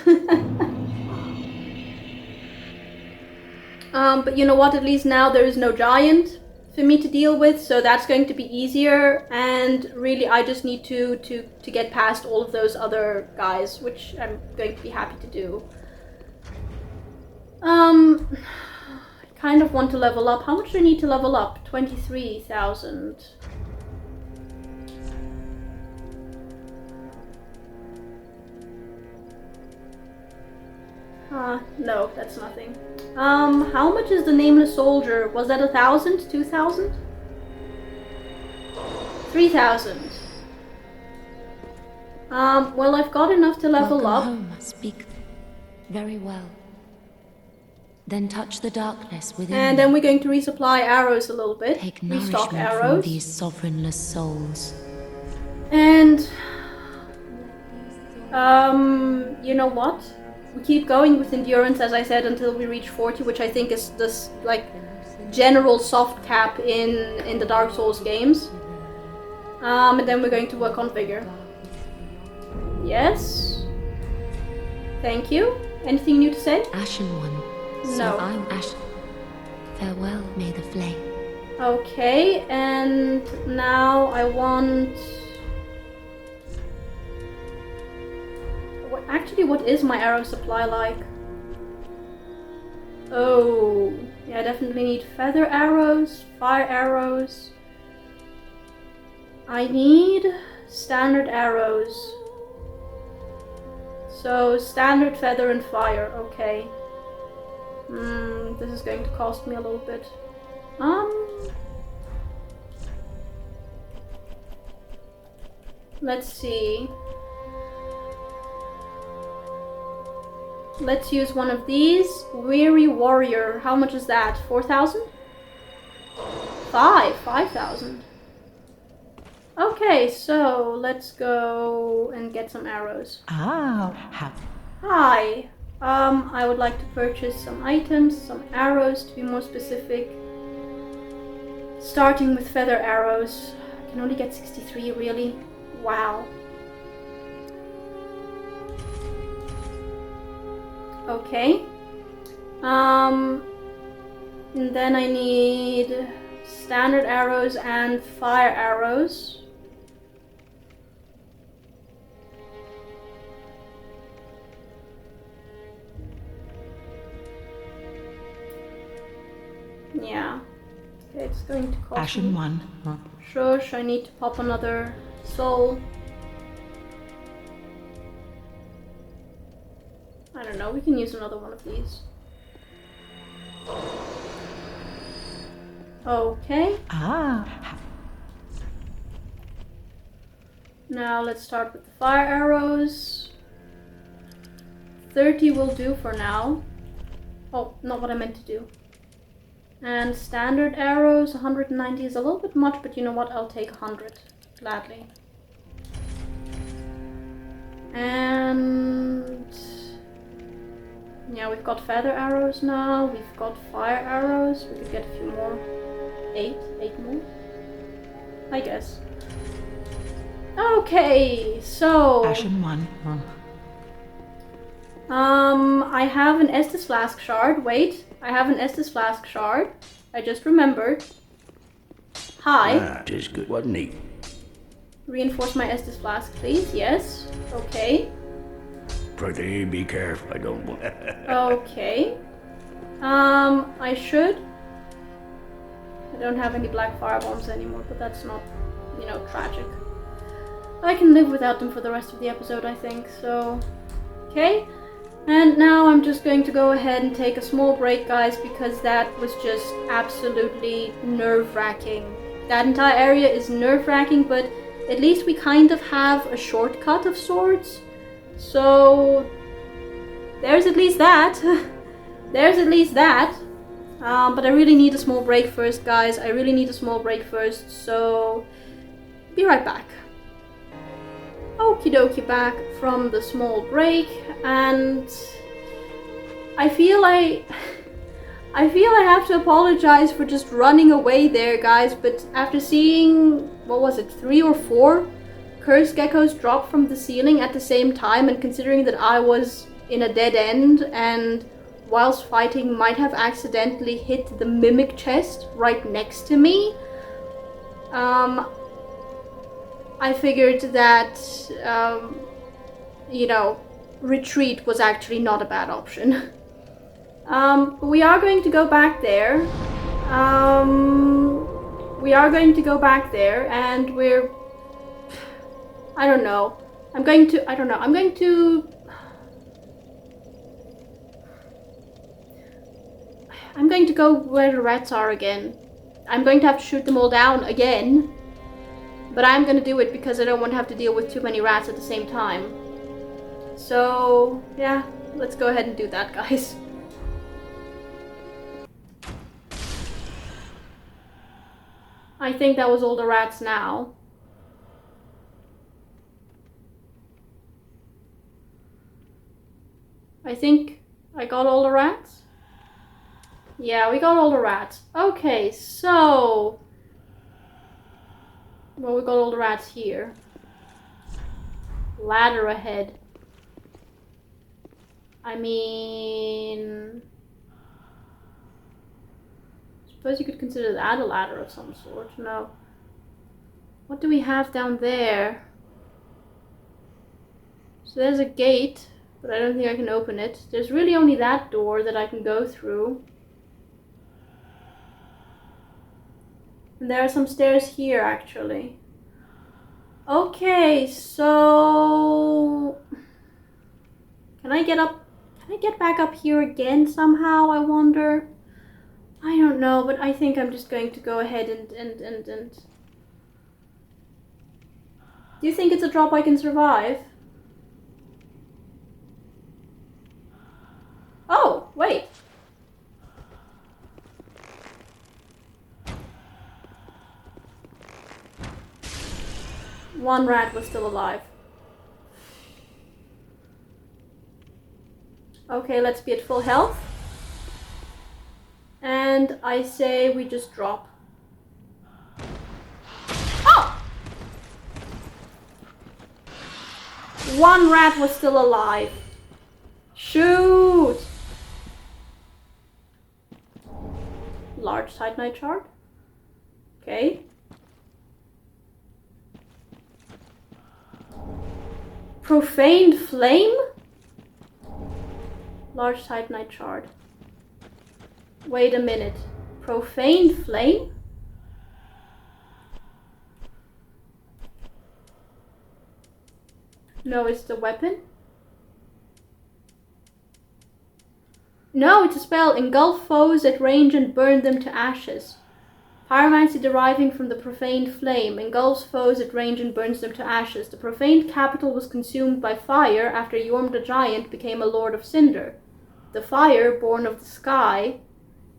But you know what, at least now there is no giant for me to deal with, so that's going to be easier, and really I just need to get past all of those other guys, which I'm going to be happy to do. I kind of want to level up. How much do I need to level up? 23,000. No, that's nothing. How much is the Nameless Soldier? Was that 1,000? 2,000? 3,000. Well, I've got enough to level up. Welcome home, speak very well. Then touch the darkness within. And then we're going to resupply arrows a little bit. Take restock nourishment arrows. from these sovereignless souls. And you know what? We keep going with endurance, as I said, until we reach 40, which I think is this like general soft cap in the Dark Souls games. And then we're going to work on vigor. Yes. Thank you. Anything new to say? Ashen one. No. So I'm ashen. Farewell, may the flame. Okay, and now I want... Actually, what is my arrow supply like? Oh, yeah, I definitely need feather arrows, fire arrows. I need standard arrows. So, standard feather and fire, okay. This is going to cost me a little bit. Let's see. Let's use one of these. Weary Warrior. How much is that? 4,000? 5,000. Okay, so let's go and get some arrows. Hi. I would like to purchase some items, some arrows to be more specific. Starting with feather arrows. I can only get 63, really? Wow. Okay. And then I need standard arrows and fire arrows. Yeah. Okay, it's going to cost Ashen me. one. Huh? Shush, I need to pop another soul. I don't know, we can use another one of these. Okay. Ah. Now let's start with the fire arrows. 30 will do for now. Oh, not what I meant to do. And standard arrows, 190 is a little bit much, but you know what? I'll take 100, gladly. And yeah, we've got feather arrows now. We've got fire arrows. We could get a few more. 8 more, I guess. Okay, so Ashen one. Huh? I have an Estus Flask shard. Wait, I have an Estus Flask shard. I just remembered. Hi. Ah, 'tis good, wasn't he? Reinforce my Estus Flask, please. Yes. Okay. Pretty be careful, I don't want. Okay. I should. I don't have any black fire bombs anymore, but that's not, you know, tragic. I can live without them for the rest of the episode, I think, so... Okay. And now I'm just going to go ahead and take a small break, guys, because that was just absolutely nerve-wracking. That entire area is nerve-wracking, but at least we kind of have a shortcut of sorts. So... there's at least that. There's at least that. But I really need a small break first, guys. I really need a small break first, so... be right back. Okie dokie, back from the small break, and I feel I have to apologize for just running away there, guys, but after seeing, what was it, 3 or 4 cursed geckos drop from the ceiling at the same time, and considering that I was in a dead end and whilst fighting might have accidentally hit the mimic chest right next to me, I figured that, you know, retreat was actually not a bad option. But we are going to go back there. We are going to go back there, and we're... I don't know. I'm going to go where the rats are again. I'm going to have to shoot them all down again. But I'm gonna do it because I don't want to have to deal with too many rats at the same time. So, yeah, let's go ahead and do that, guys. I think that was all the rats now. I think I got all the rats? Yeah, we got all the rats. Okay, so... well, we got all the rats here. Ladder ahead. I mean... I suppose you could consider that a ladder of some sort. No. What do we have down there? So there's a gate, but I don't think I can open it. There's really only that door that I can go through. And there are some stairs here, actually. Okay, so... Can I get back up here again somehow, I wonder? I don't know, but I think I'm just going to go ahead and... Do you think it's a drop I can survive? Oh, wait. One rat was still alive. Okay, let's be at full health. And I say we just drop. Oh! One rat was still alive. Shoot! Large titanite shard. Okay. Profaned flame? Large titanite shard. Wait a minute. Profaned flame? No, it's the weapon. No, it's a spell. Engulf foes at range and burn them to ashes. Pyromancy deriving from the profaned flame. Engulfs foes at range and burns them to ashes. The profaned capital was consumed by fire after Yorm the Giant became a Lord of Cinder. The fire, born of the sky,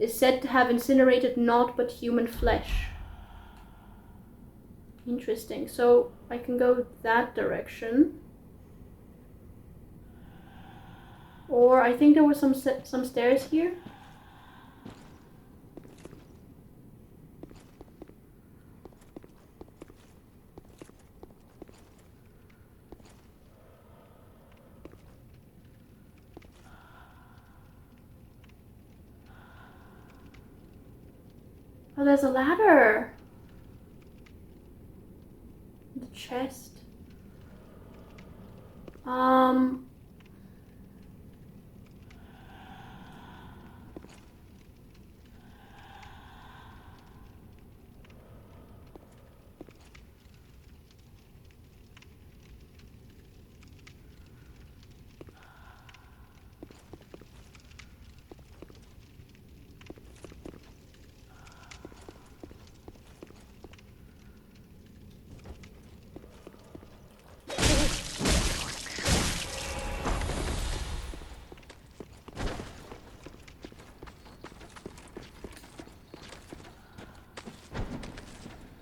is said to have incinerated naught but human flesh. Interesting. So I can go that direction. Or I think there were some stairs here. Oh, there's a ladder. The chest.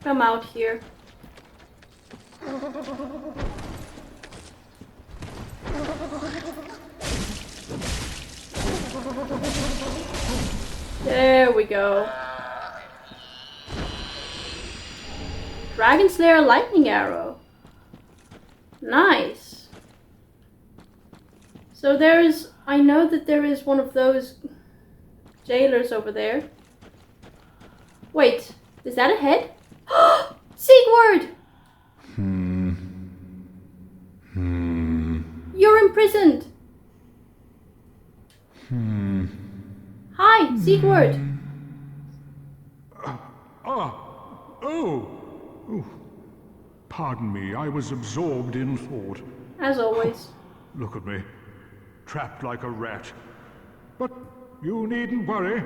Come out here. There we go. Dragon Slayer lightning arrow. Nice. So I know that there is one of those jailers over there. Wait, is that a head? Sigurd! You're imprisoned. Hi, Sigurd. Oh, pardon me, I was absorbed in thought. As always. Look at me, trapped like a rat. But you needn't worry.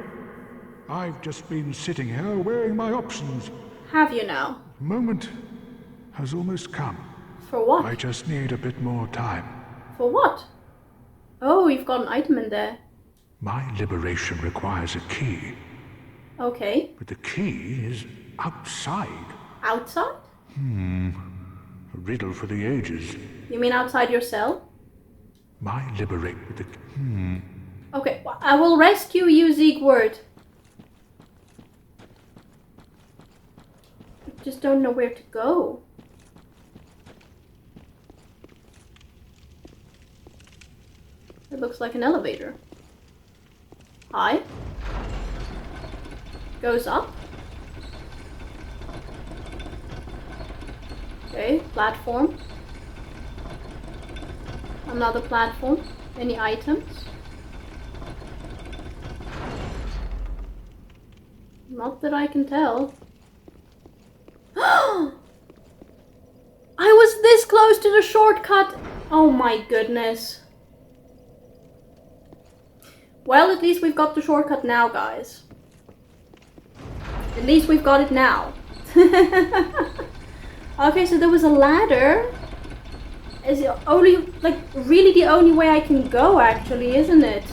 I've just been sitting here weighing my options. Have you now? The moment has almost come. For what? I just need a bit more time. For what? Oh, you've got an item in there. My liberation requires a key. Okay. But the key is outside. Outside? A riddle for the ages. You mean outside your cell? My liberate with the... Okay, I will rescue you, Sigurd. I just don't know where to go. It looks like an elevator. Hi. Goes up. Okay, platform. Another platform. Any items? Not that I can tell. I was this close to the shortcut! Oh my goodness. Well, at least we've got the shortcut now, guys. At least we've got it now. Okay, so there was a ladder. Is it only, like, really the only way I can go, actually, isn't it?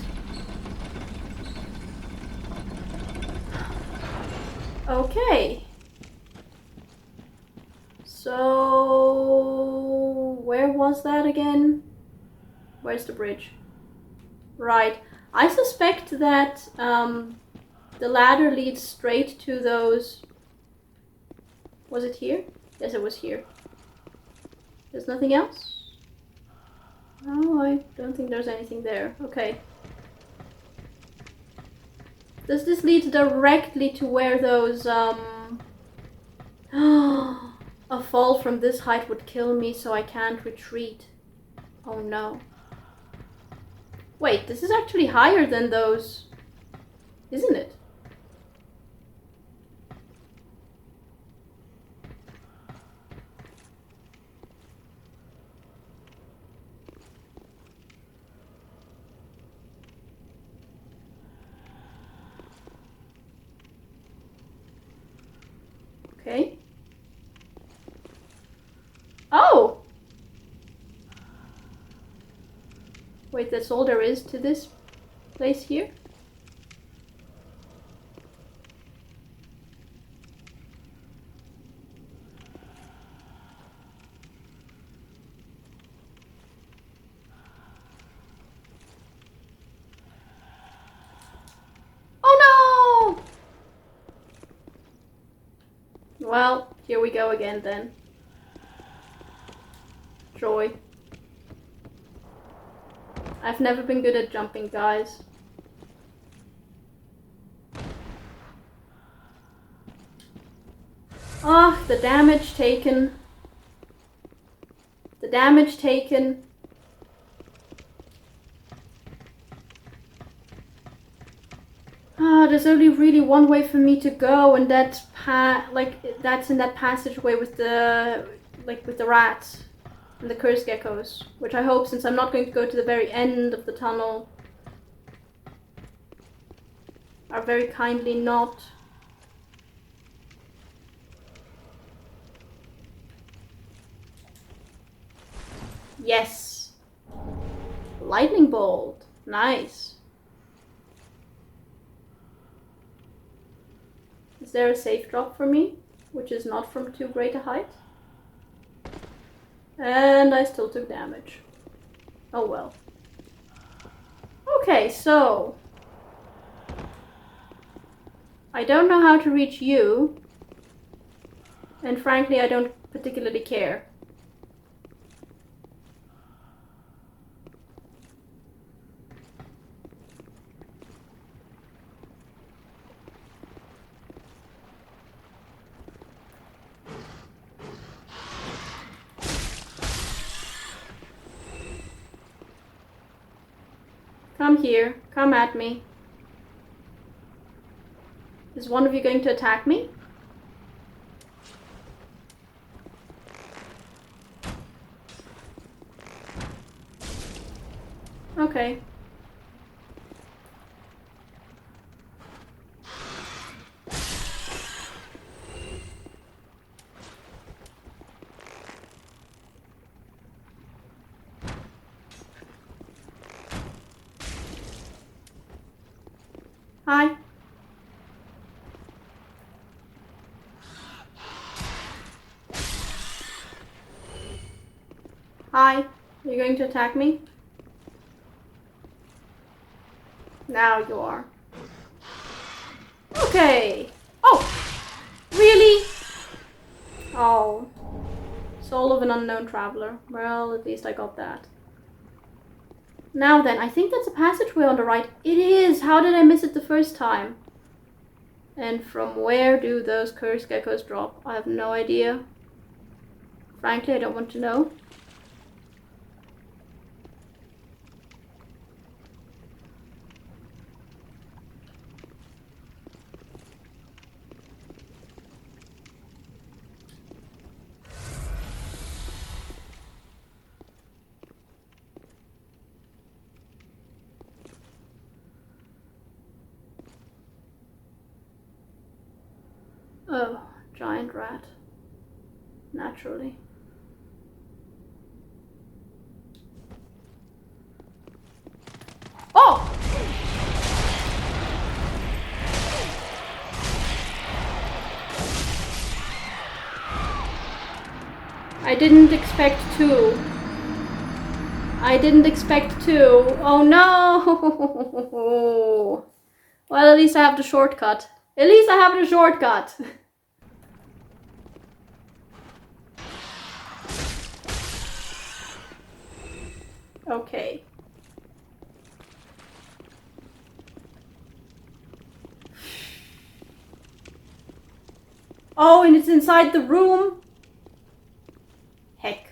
Okay. So... where was that again? Where's the bridge? Right. I suspect that the ladder leads straight to those... Was it here? Yes, it was here. There's nothing else? Oh, I don't think there's anything there. Okay. Does this lead directly to where those, a fall from this height would kill me, so I can't retreat. Oh no. Wait, this is actually higher than those, isn't it? Okay. Oh! Wait, that's all there is to this place here? Oh no! Well, here we go again then. Joy. I've never been good at jumping, guys. Ah, the damage taken. The damage taken. Ah, there's only really one way for me to go, and that's that's in that passageway with the with the rats and the curse geckos, which I hope, since I'm not going to go to the very end of the tunnel, are very kindly not. Yes. Lightning bolt. Nice. Is there a safe drop for me, which is not from too great a height? And I still took damage. Oh well. Okay, so I don't know how to reach you, and frankly I don't particularly care. Come here. Come at me. Is one of you going to attack me? Okay. Hi. Hi. Are you going to attack me? Now you are. Okay. Oh! Really? Oh. Soul of an unknown traveler. Well, at least I got that. Now then, I think that's a passageway on the right. It is! How did I miss it the first time? And from where do those curse geckos drop? I have no idea. Frankly, I don't want to know. Oh, giant rat. Naturally. Oh! I didn't expect to. I didn't expect to. Oh no! Well, at least I have the shortcut. At least I have the shortcut. Okay. Oh, and it's inside the room? Heck.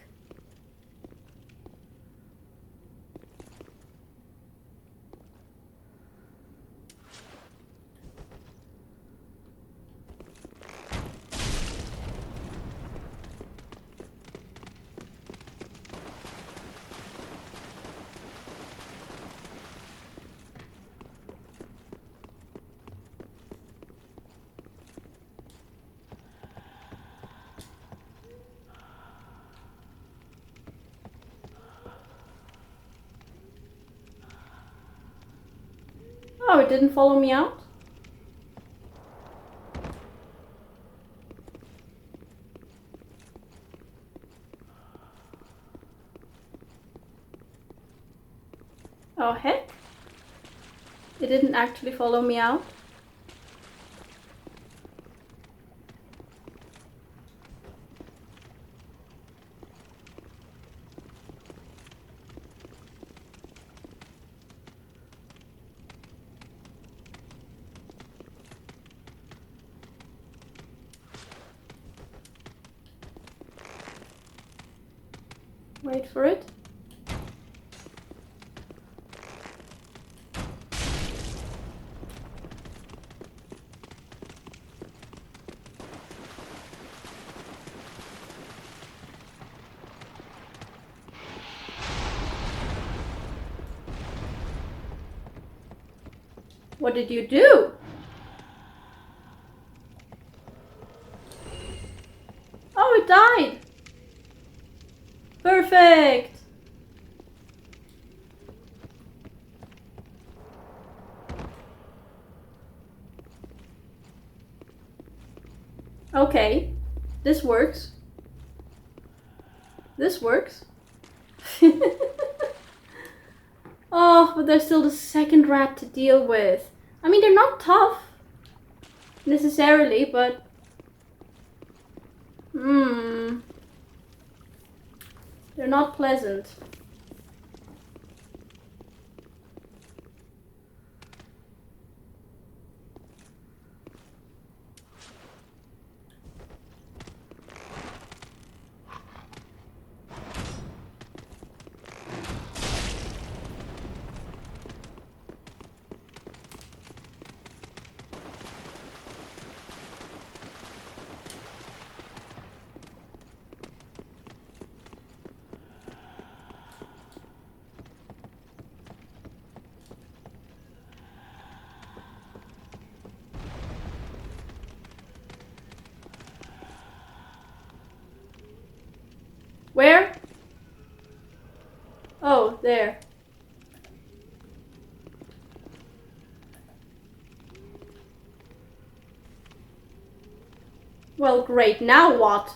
Oh, it didn't follow me out? Oh, heck. It didn't actually follow me out. Wait for it. What did you do? Oh, it died. Perfect. Okay. This works. This works. Oh, but there's still the second rat to deal with. I mean, they're not tough. Necessarily, but... They're not pleasant. Where? Oh, there. Well, great. Now what?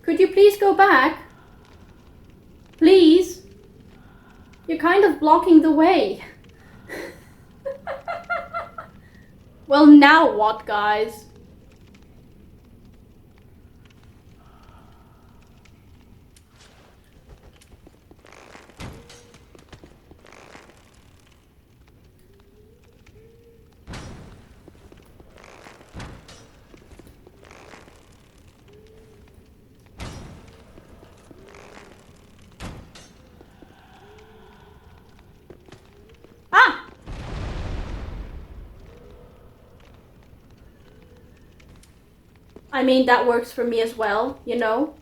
Could you please go back? Please? You're kind of blocking the way. Well, now what, guys? Ah! I mean, that works for me as well, you know?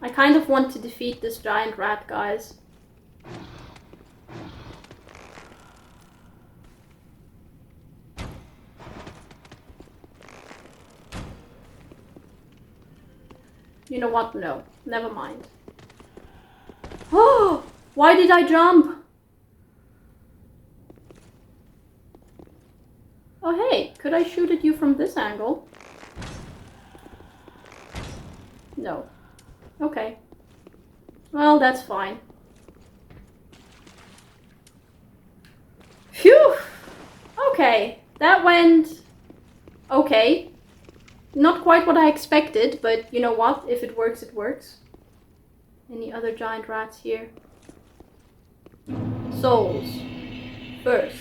I kind of want to defeat this giant rat, guys. You know what? No. Never mind. Oh! Why did I jump? Oh hey, could I shoot at you from this angle? No. Okay. Well, that's fine. Phew! Okay, that went... okay. Not quite what I expected, but you know what? If it works, it works. Any other giant rats here? Souls. First.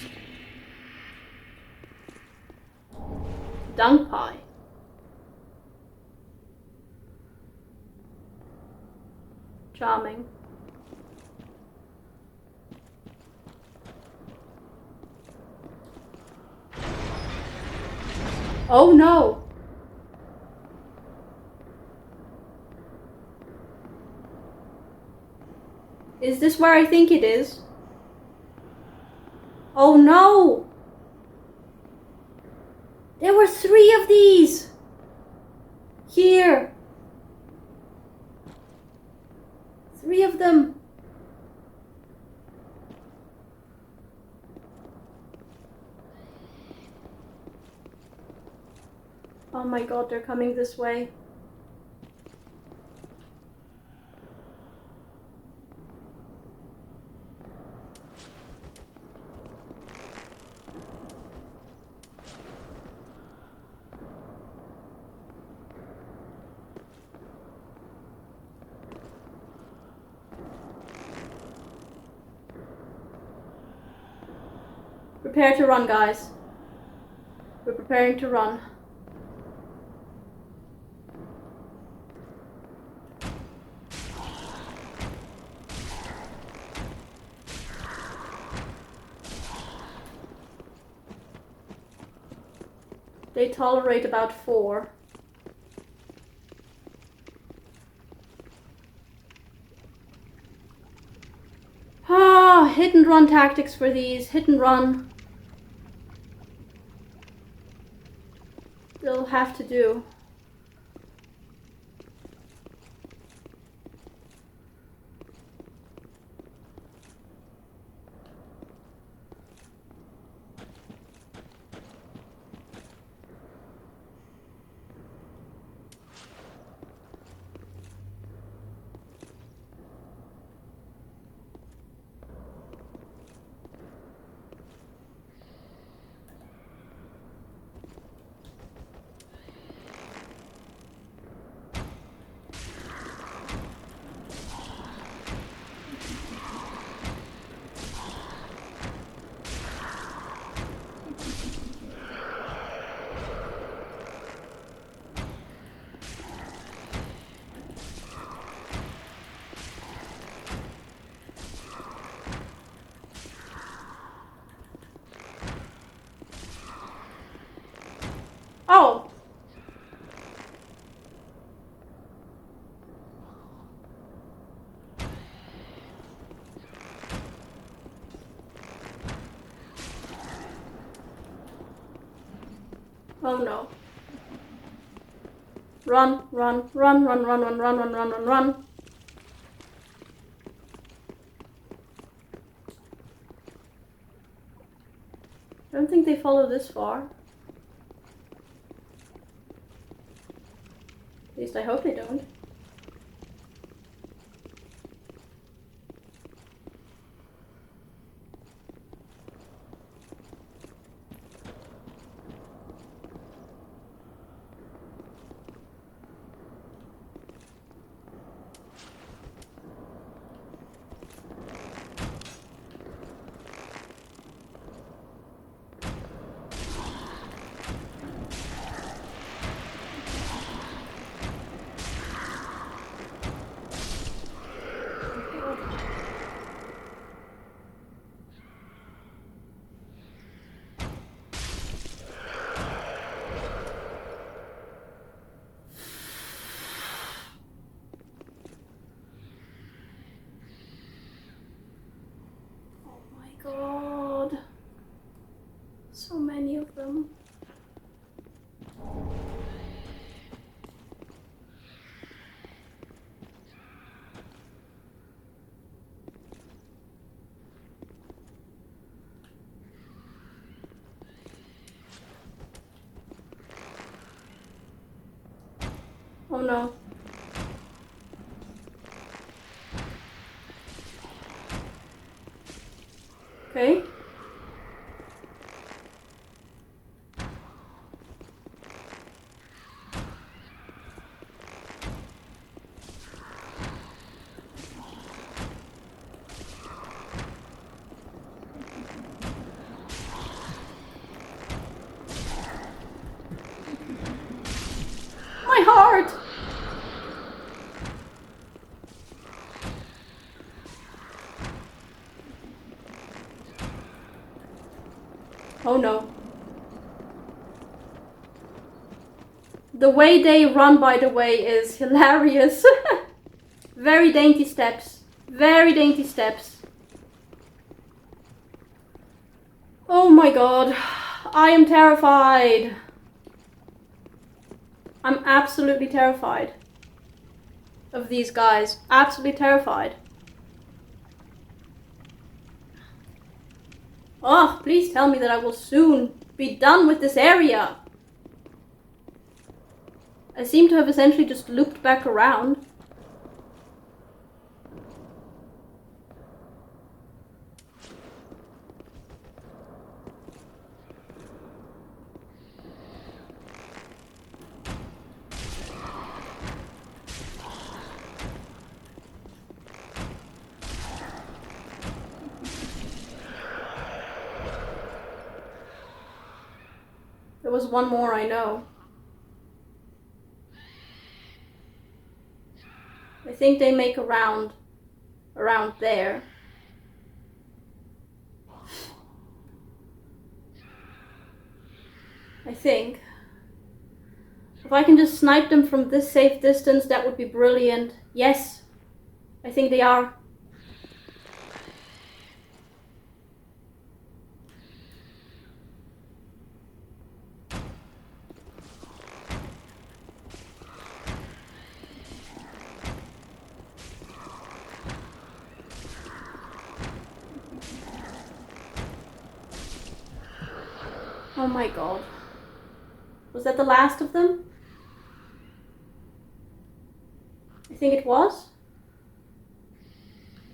Dung pie. Charming. Oh no! Is this where I think it is? Oh no! There were 3 of these! Here! 3 of them! Oh my god, they're coming this way. Prepare to run, guys. We're preparing to run. They tolerate about 4. Ah, hit and run tactics for these. Hit and run. They'll have to do. Oh! Oh no. Run, run, run, run, run, run, run, run, run, run, run. I don't think they follow this far. At least I hope they don't. Oh no. Okay. My heart! Oh no. The way they run, by the way, is hilarious. Very dainty steps. Very dainty steps. Oh my god. I am terrified. I'm absolutely terrified of these guys. Absolutely terrified. Oh, please tell me that I will soon be done with this area. I seem to have essentially just looped back around. There was one more, I know. I think they make a round around there. I think. If I can just snipe them from this safe distance, that would be brilliant. Yes, I think they are. Oh my god. Was that the last of them? I think it was.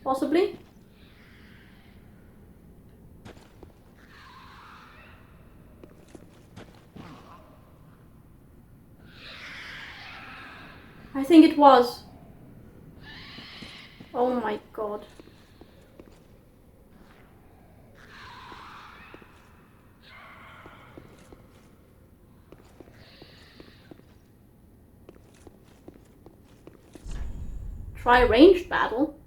Possibly. I think it was. Oh my god. Try ranged battle.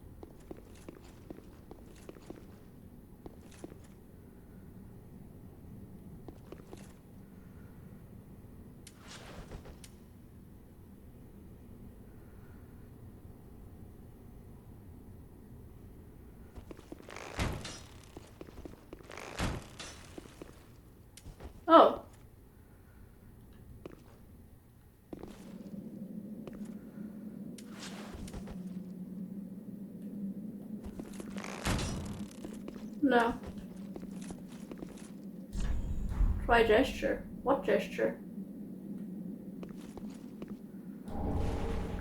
Oh. No. Try gesture. What gesture?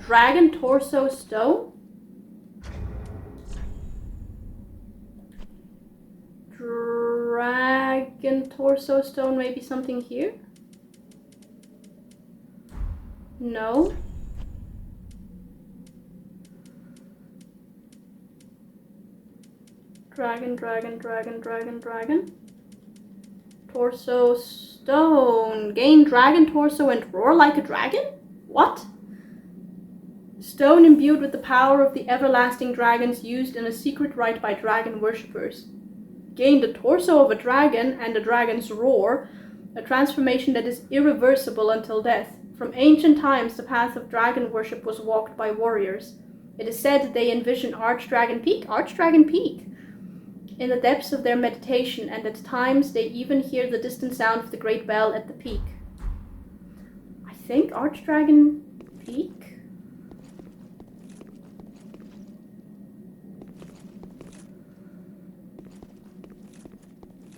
Dragon torso stone? Dragon torso stone, maybe something here? No. Dragon, dragon, dragon, dragon, dragon. Torso stone. Gain dragon torso and roar like a dragon? What? Stone imbued with the power of the everlasting dragons used in a secret rite by dragon worshippers. Gain the torso of a dragon and a dragon's roar, a transformation that is irreversible until death. From ancient times, the path of dragon worship was walked by warriors. It is said that they envision Archdragon Peak, in the depths of their meditation, and at times they even hear the distant sound of the great bell at the peak. I think Archdragon Peak?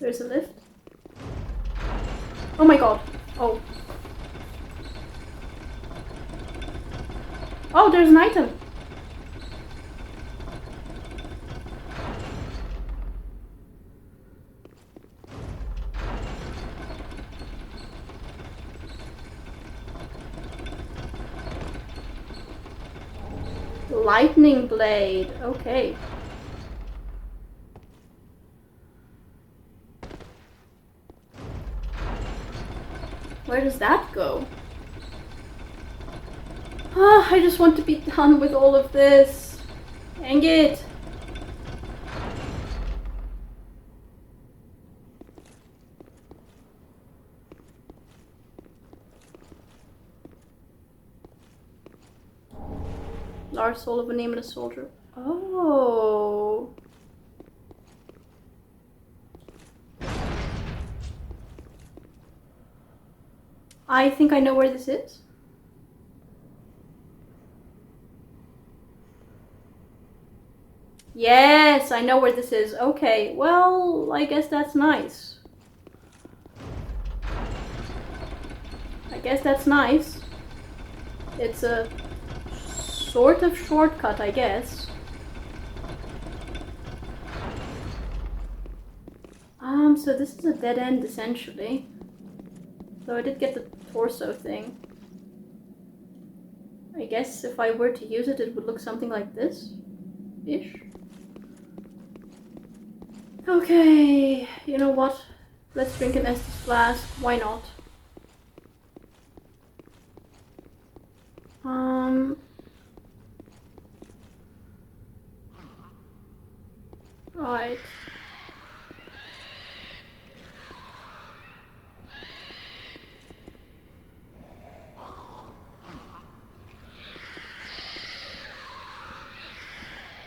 There's a lift. Oh my god. Oh. Oh, there's an item. Lightning blade. Okay. Where does that go? Ah, I just want to be done with all of this. Dang it. Large soul of a nameless soldier. Oh. I think I know where this is. Yes, I know where this is. Okay, well, I guess that's nice. I guess that's nice. It's a sort of shortcut, I guess. So this is a dead end, essentially. Though I did get the torso thing. I guess if I were to use it, it would look something like this. Ish. Okay, you know what? Let's drink an Estus flask. Why not? Right.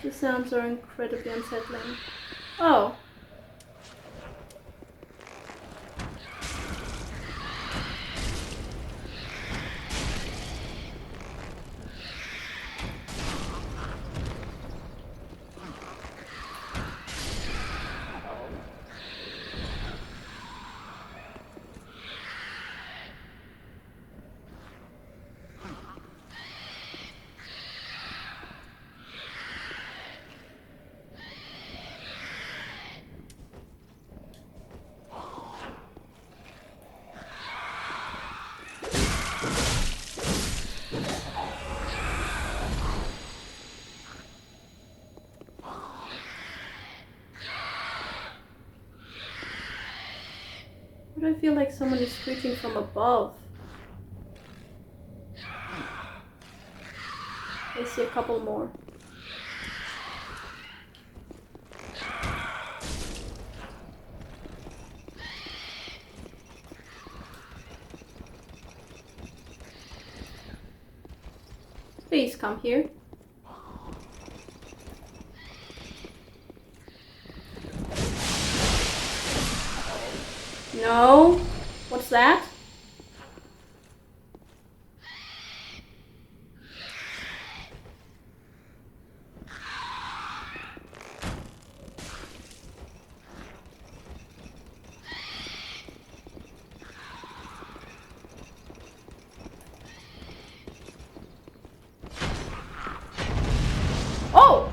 The sounds are incredibly unsettling. Oh. Why do I feel like someone is screeching from above? I see a couple more. Please come here. No. What's that? Oh!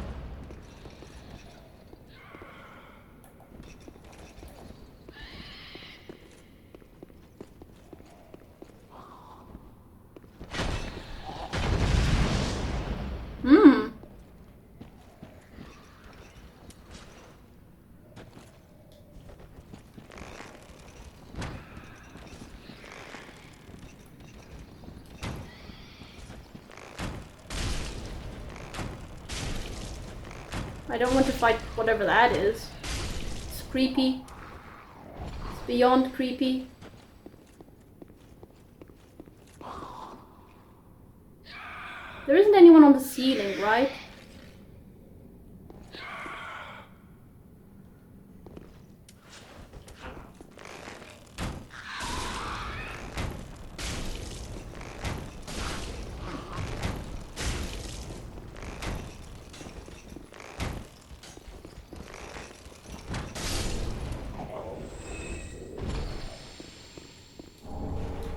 I don't want to fight whatever that is. It's creepy. It's beyond creepy. There isn't anyone on the ceiling, right?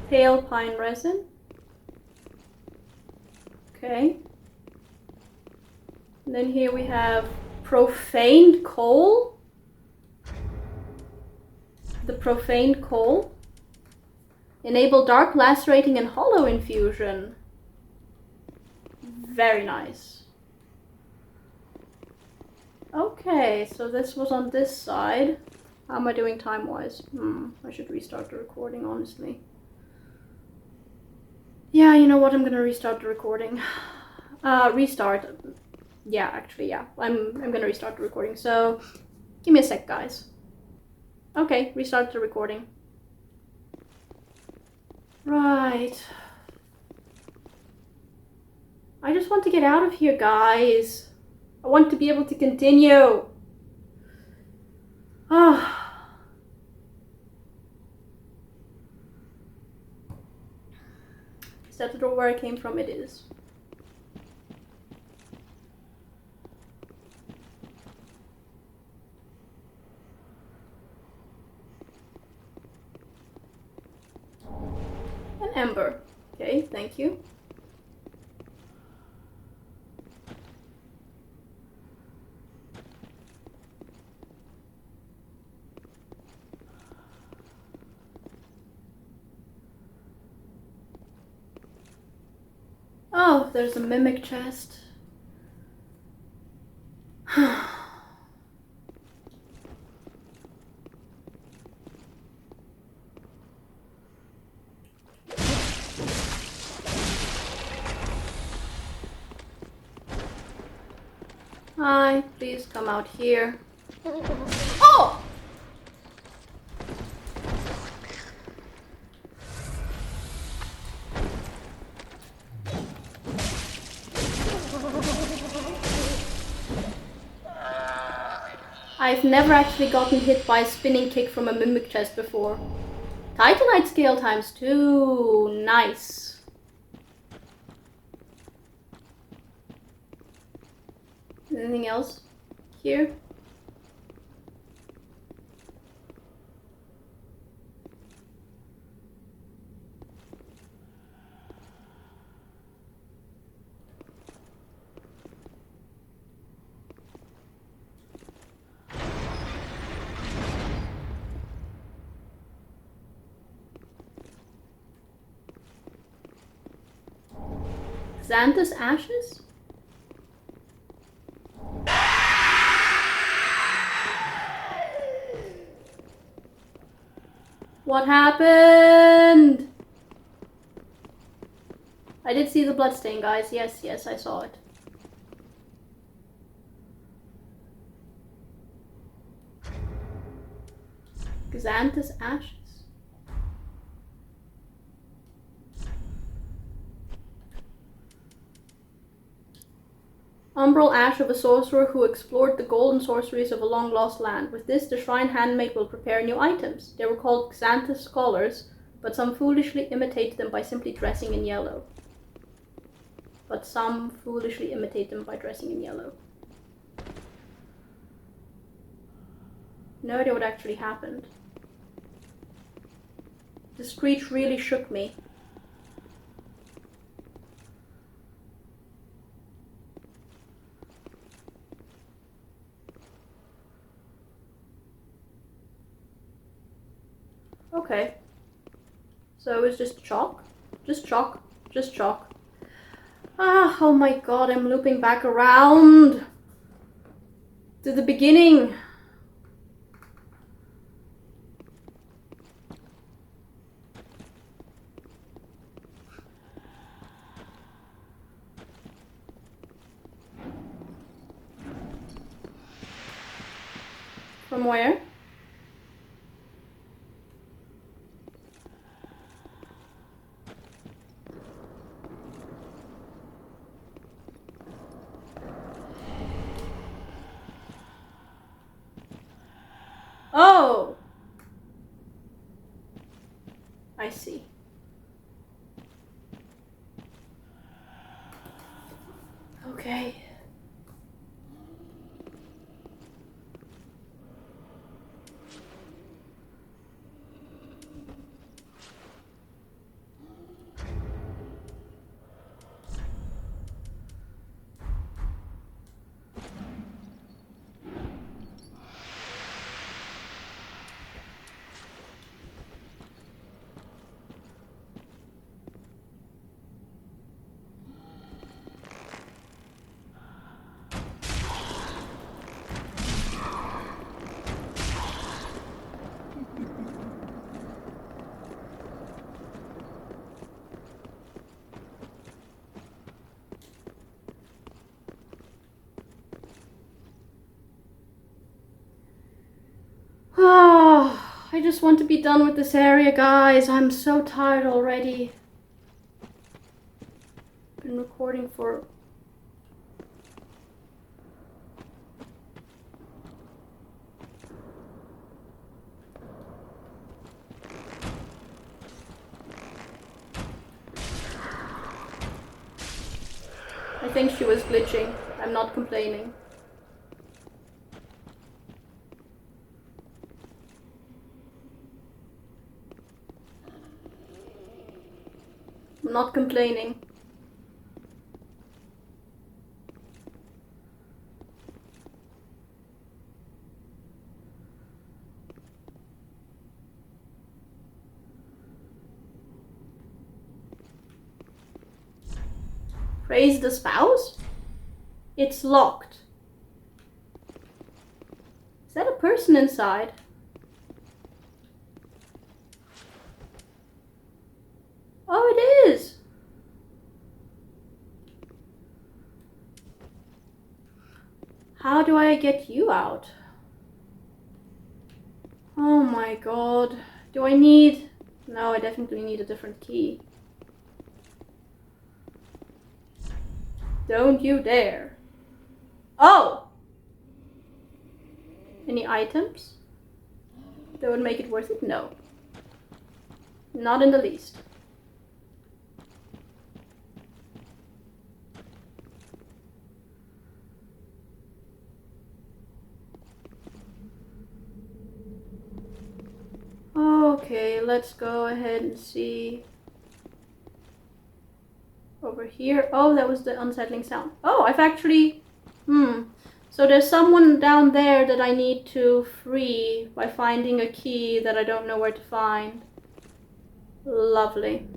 Pale pine resin. Okay. And then here we have profaned coal. The profaned coal. Enable dark lacerating and hollow infusion. Very nice. Okay, so this was on this side. How am I doing time-wise? I should restart the recording, honestly. Yeah, you know what? I'm gonna restart the recording. Restart. Yeah, actually, yeah. I'm gonna restart the recording, so give me a sec, guys. Okay, restart the recording. Right. I just want to get out of here, guys. I want to be able to continue. Ah. Is that the door where I came from? It is. An ember. Okay, thank you. Oh, there's a mimic chest. Hi, please come out here. Oh! I've never actually gotten hit by a spinning kick from a mimic chest before. Titanite scale ×2. Nice. Anything else here? Xanthus ashes? What happened? I did see the bloodstain, guys. Yes, I saw it. Xanthus ashes. Umbral ash of a sorcerer who explored the golden sorceries of a long-lost land. With this, the shrine handmaid will prepare new items. They were called Xanthus scholars, but some foolishly imitated them by simply dressing in yellow. No idea what actually happened. The screech really shook me. Okay. So it was just chalk? Just chalk. Ah, oh my god, I'm looping back around to the beginning. From where? Oh! I see. Okay. just want to be done with this area, guys. I'm so tired already. Been recording for... I think she was glitching. I'm not complaining. I'm not complaining. Praise the spouse? It's locked. Is that a person inside? Oh, it is! How do I get you out? Oh my god. Do I need... No, I definitely need a different key. Don't you dare. Oh! Any items that would make it worth it? No. Not in the least. Okay, let's go ahead and see. Over here. Oh, that was the unsettling sound. Oh, I've actually... So there's someone down there that I need to free by finding a key that I don't know where to find. Lovely.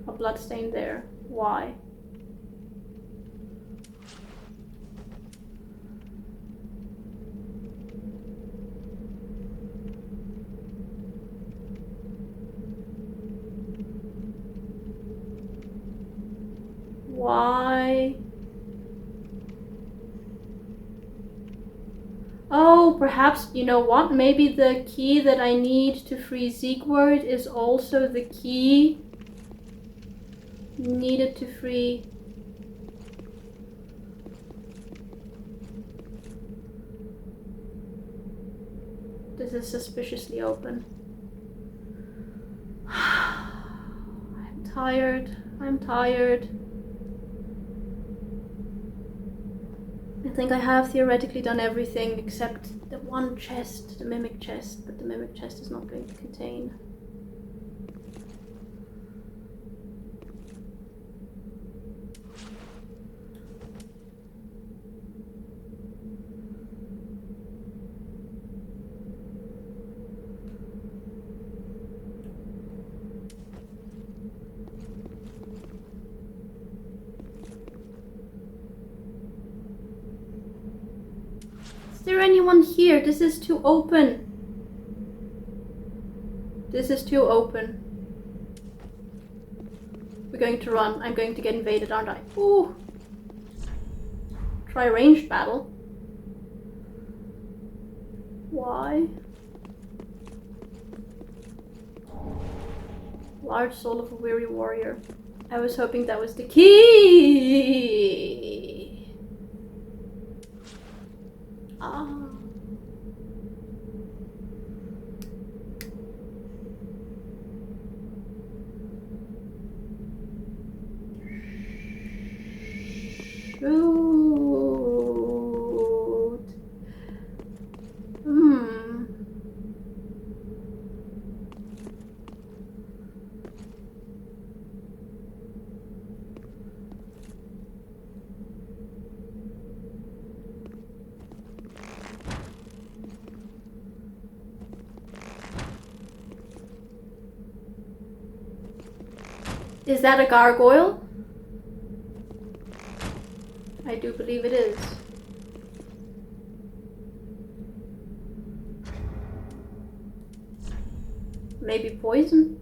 A bloodstain there. Why? Why? Oh, perhaps, you know what? Maybe the key that I need to free Siegward is also the key needed to free... This is suspiciously open. I'm tired. I'm tired. I think I have theoretically done everything except the one chest, the mimic chest, but the mimic chest is not going to contain. Is there anyone here? This is too open. This is too open. We're going to run. I'm going to get invaded, aren't I? Ooh. Try ranged battle. Why? Large soul of a weary warrior. I was hoping that was the key. Ah. Shoot. Is that a gargoyle? I do believe it is. Maybe poison?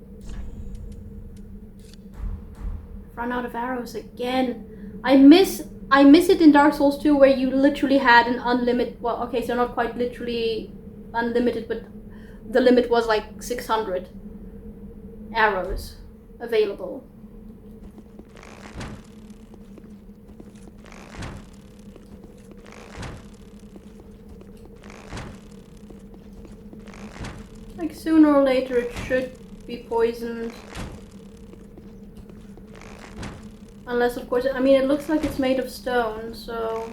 Run out of arrows again. I miss I miss it in Dark Souls 2 where you literally had an unlimited, well, okay, so not quite literally unlimited, but the limit was like 600 arrows available. Like sooner or later it should be poisoned. Unless, of course, I mean, it looks like it's made of stone, so...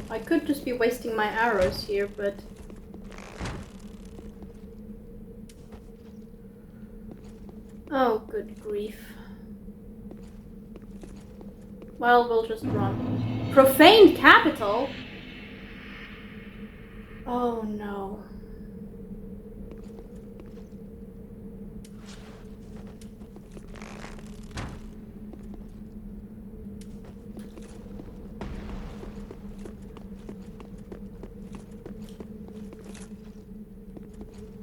I could just be wasting my arrows here, but... Oh, good grief. Well, we'll just run. Profaned capital? Oh no.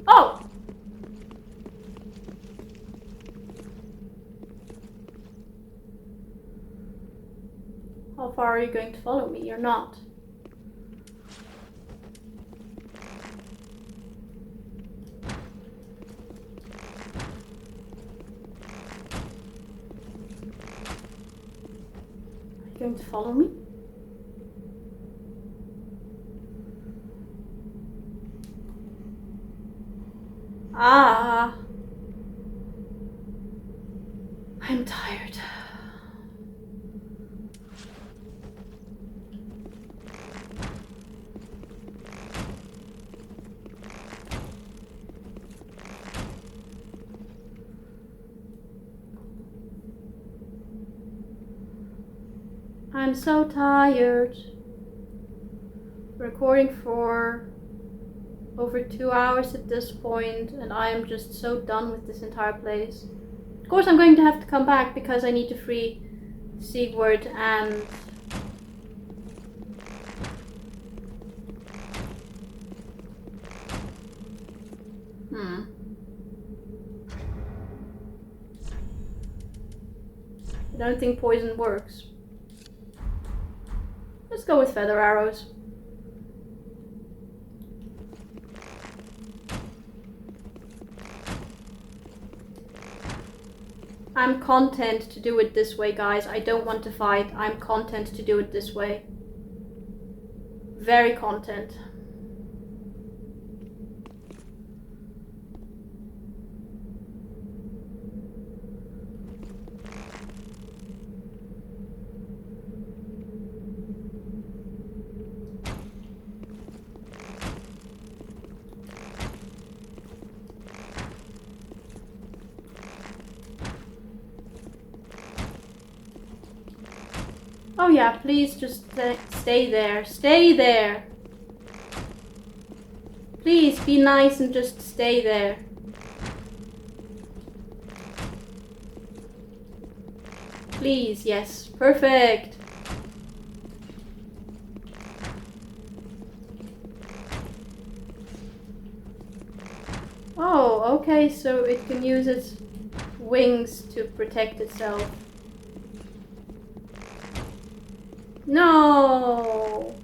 Oh! How far are you going to follow me? You're not. Are you going to follow me? Ah. I'm tired. I'm so tired. Recording for over 2 hours at this point, and I am just so done with this entire place. Of course, I'm going to have to come back because I need to free Sigurd and... I don't think poison works. Let's go with feather arrows. I'm content to do it this way, guys. I don't want to fight. I'm content to do it this way. Very content. Oh yeah, please just stay there. Stay there! Please, be nice and just stay there. Please, yes. Perfect! Oh, okay, so it can use its wings to protect itself. No!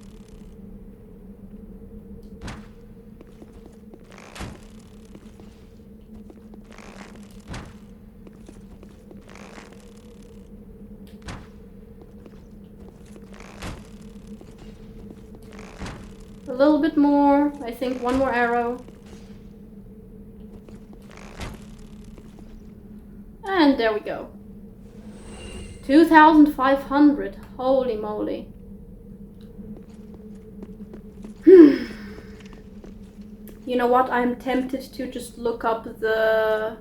A little bit more. I think one more arrow. And there we go. 2,500. Holy moly. You know what? I'm tempted to just look up the...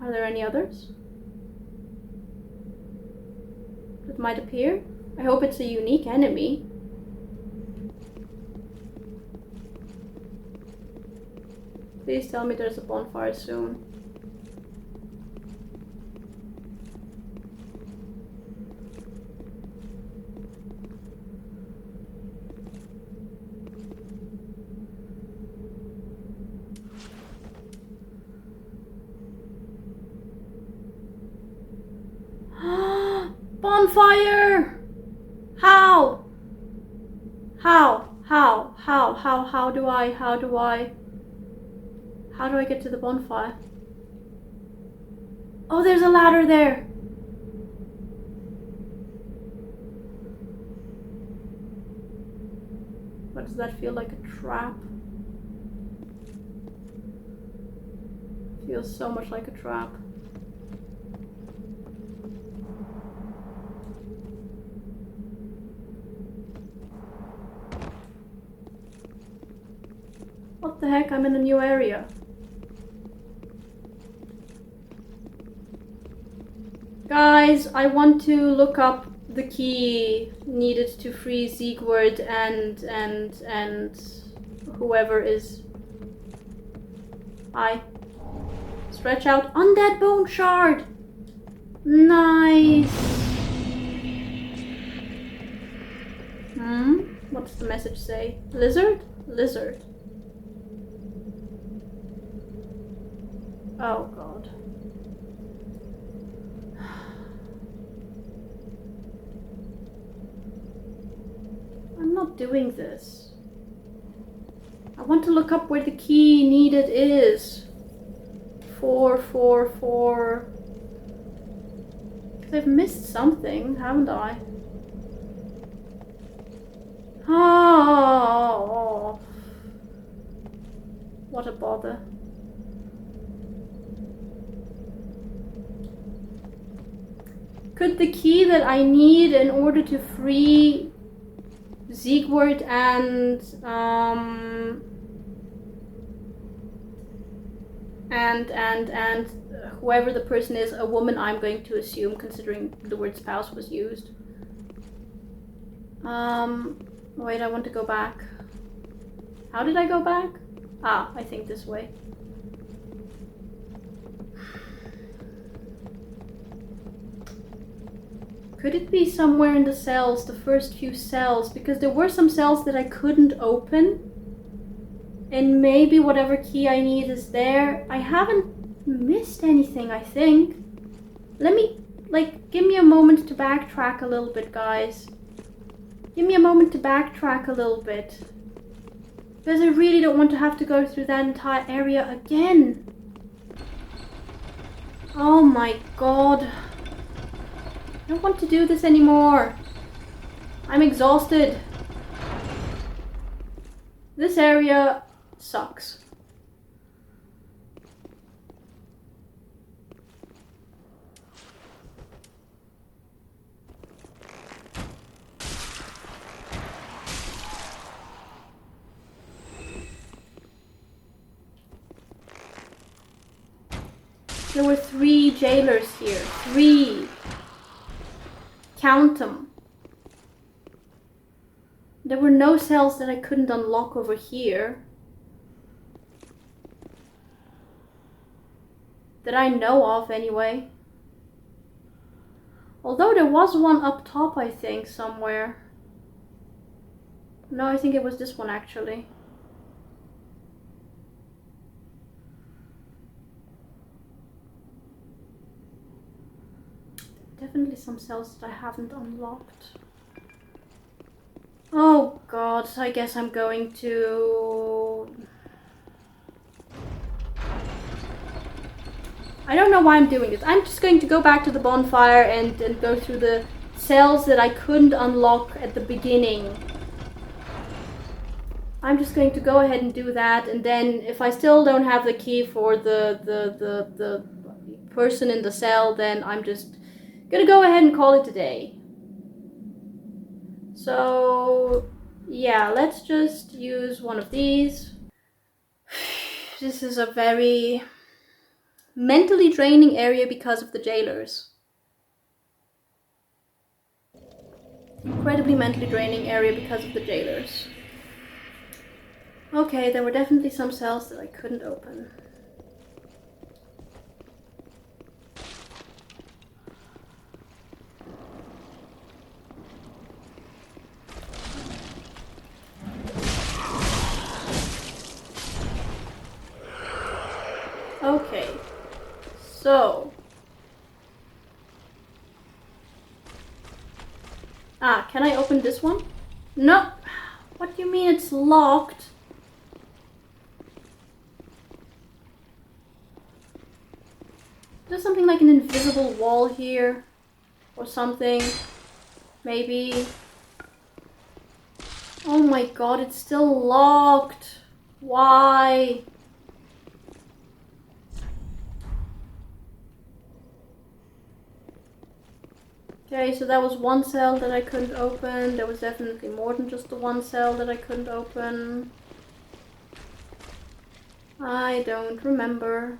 Are there any others that might appear? I hope it's a unique enemy. Please tell me there's a bonfire soon. bonfire! How? How do I get to the bonfire? Oh, there's a ladder there. But does that feel like a trap? Feels so much like a trap. What the heck? I'm in a new area. Guys, I want to look up the key needed to free Siegward and whoever is... Hi. Stretch out. Undead bone shard! Nice! What does the message say? Lizard? Lizard. Oh god. I'm not doing this. I want to look up where the key needed is. 444. Because I've missed something, haven't I? Oh, what a bother. Could the key that I need in order to free Siegward and whoever the person is, a woman I'm going to assume, considering the word spouse was used. Wait, I want to go back. How did I go back? Ah, I think this way. Could it be somewhere in the cells, the first few cells? Because there were some cells that I couldn't open. And maybe whatever key I need is there. I haven't missed anything, I think. Let me, give me a moment to backtrack a little bit, guys. Give me a moment to backtrack a little bit. Because I really don't want to have to go through that entire area again. Oh my god. I don't want to do this anymore. I'm exhausted. This area sucks. There were 3 jailers here. 3. Count them. There were no cells that I couldn't unlock over here. That I know of, anyway. Although there was one up top, I think, somewhere. No, I think it was this one, actually. Definitely some cells that I haven't unlocked. Oh god, I guess I'm going to... I don't know why I'm doing this. I'm just going to go back to the bonfire and go through the cells that I couldn't unlock at the beginning. I'm just going to go ahead and do that, and then if I still don't have the key for the person in the cell, then I'm just gonna go ahead and call it a day. So yeah, let's just use one of these. This is a very mentally draining area because of the jailers. Incredibly mentally draining area because of the jailers. Okay, there were definitely some cells that I couldn't open. Okay, so this one? No. What do you mean it's locked? There's something like an invisible wall here. Or something. Maybe. Oh my god, it's still locked. Why? Okay, so that was one cell that I couldn't open. There was definitely more than just the one cell that I couldn't open. I don't remember.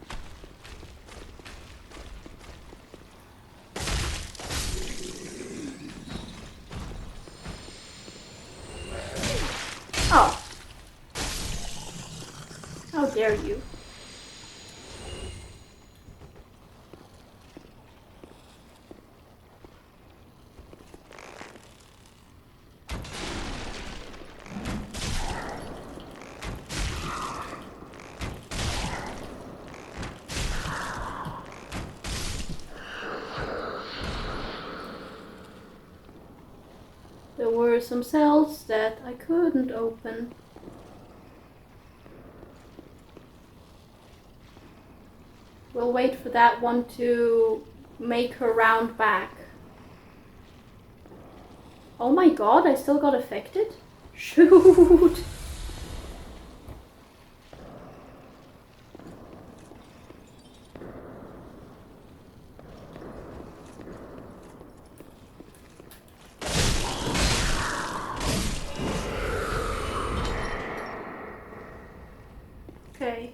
Oh. How dare you? There were some cells that I couldn't open. We'll wait for that one to make her round back. Oh my god, I still got affected? Shoot! Okay.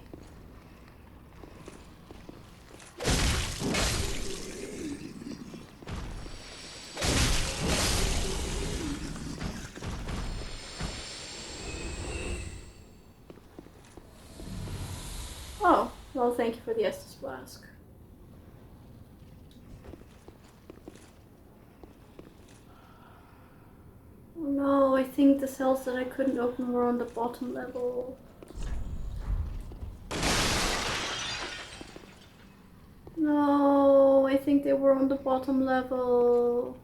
Oh, well, thank you for the Estus Flask. Oh no, I think the cells that I couldn't open were on the bottom level. No, I think they were on the bottom level.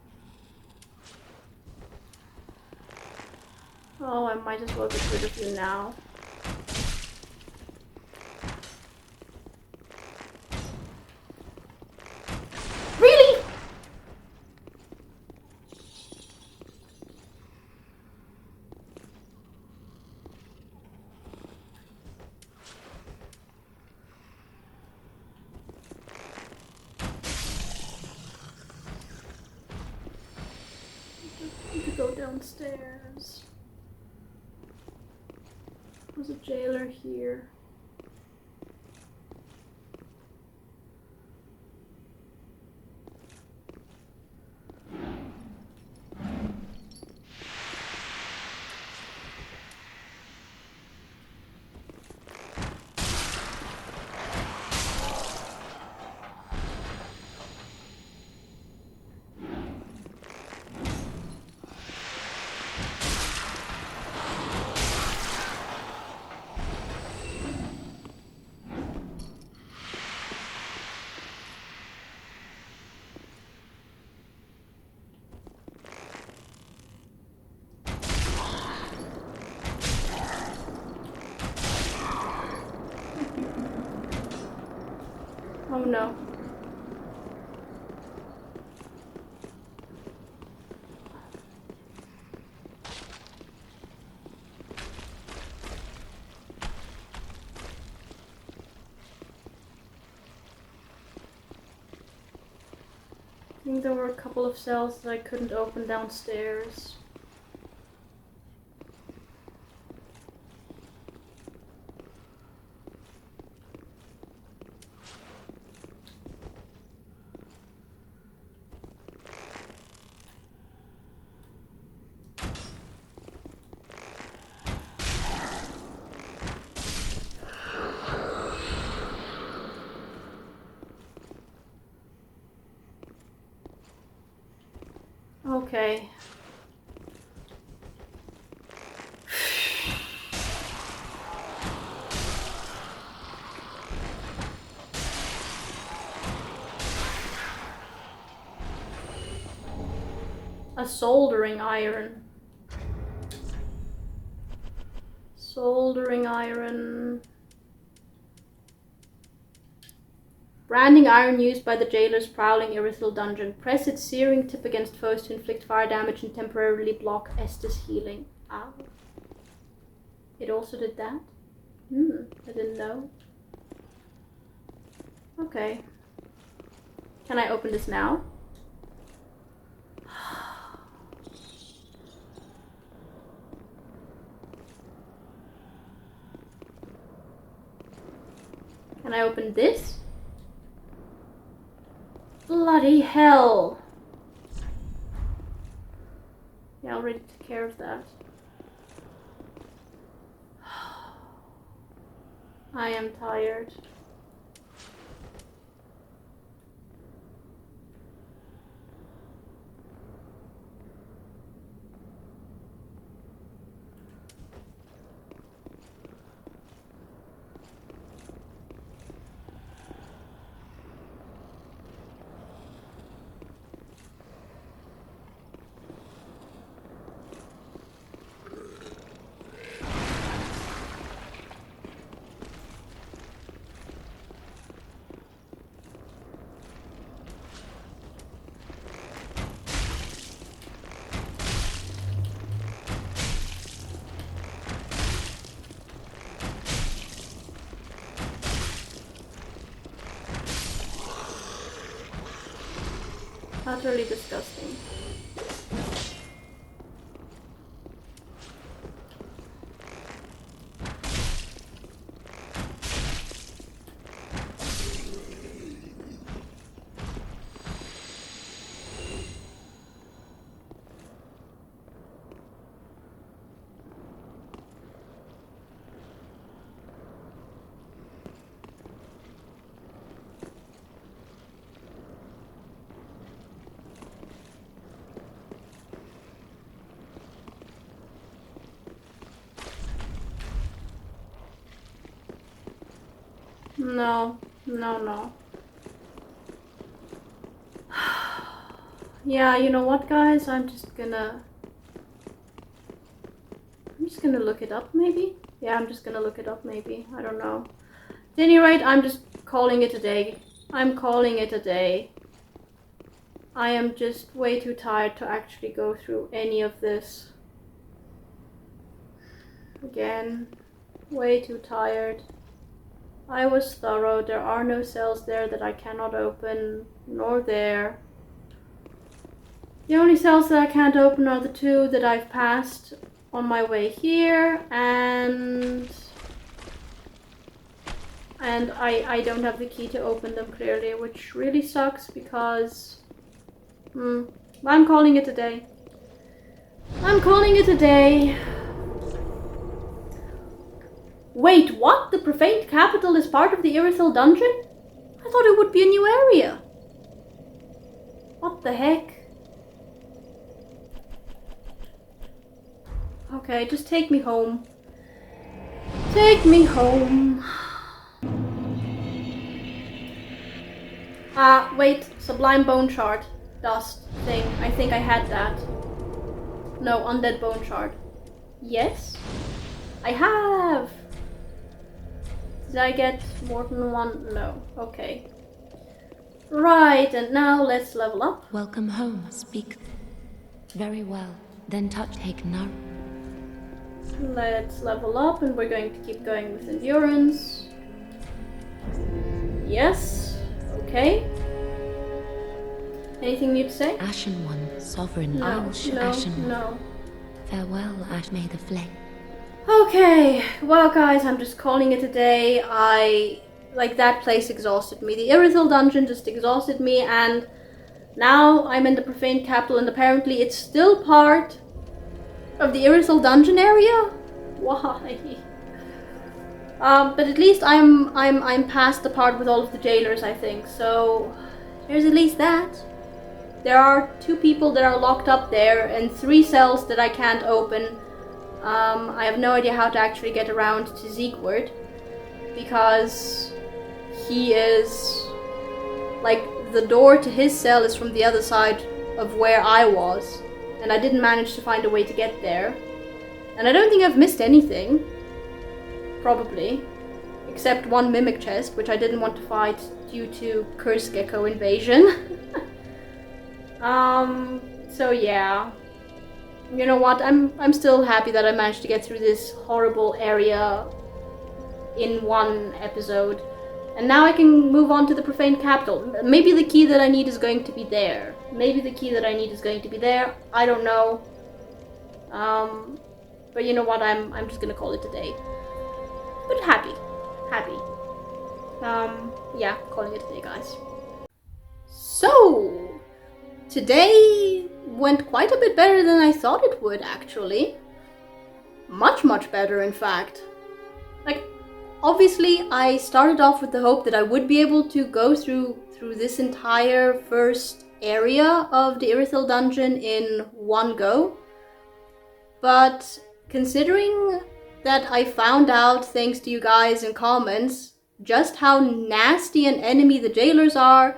Oh, I might as well get rid of you now. Really? I need to go downstairs. There's a jailer here. Oh no. I think there were a couple of cells that I couldn't open downstairs. Okay. A soldering iron. Soldering iron. Branding iron used by the jailers prowling Irithyll Dungeon. Press its searing tip against foes to inflict fire damage and temporarily block Estus healing. Ow. It also did that? I didn't know. Okay. Can I open this now? Can I open this? Bloody hell! Yeah, I already took care of that. I am tired. Utterly disgusting. No. Yeah, you know what, guys? I'm just gonna look it up, maybe? Yeah, I'm just gonna look it up, maybe. I don't know. At any rate, I'm just calling it a day. I'm calling it a day. I am just way too tired to actually go through any of this. Again, way too tired. I was thorough. There are no cells there that I cannot open, nor there. The only cells that I can't open are the two that I've passed on my way here, and I don't have the key to open them clearly, which really sucks because I'm calling it a day. I'm calling it a day. Wait, what? The profaned capital is part of the Irithyll Dungeon? I thought it would be a new area. What the heck? Okay, just take me home. Take me home. Wait. Sublime Bone Shard. Dust thing. I think I had that. No, Undead Bone Shard. Yes? I have! Did I get more than one? No. Okay. Right, and now let's level up. Welcome home, speak. Very well. Then take now. Let's level up, and we're going to keep going with endurance. Yes. Okay. Anything new to say? Ashen One, Sovereign, No, Ashen One. no. Farewell, Ash, may the flame. Okay, well guys, I'm just calling it a day. That place exhausted me. The Irithyll Dungeon just exhausted me, and now I'm in the Profaned Capital, and apparently it's still part of the Irithyll Dungeon area? Why? But at least I'm past the part with all of the jailers, I think, so there's at least that. There are 2 people that are locked up there, and 3 cells that I can't open. I have no idea how to actually get around to Siegward, because he is, the door to his cell is from the other side of where I was, and I didn't manage to find a way to get there. And I don't think I've missed anything. probably. Except one mimic chest, which I didn't want to fight due to curse gecko invasion. So yeah. You know what, I'm still happy that I managed to get through this horrible area in one episode. And now I can move on to the Profane Capital. Maybe the key that I need is going to be there. I don't know. But you know what, I'm just gonna call it a day. But happy. Yeah, calling it a day, guys. So, today went quite a bit better than I thought it would, actually. Much better, in fact. Like, obviously, I started off with the hope that I would be able to go through this entire first area of the Irithyll Dungeon in one go. But considering that I found out, thanks to you guys in comments, just how nasty an enemy the jailers are,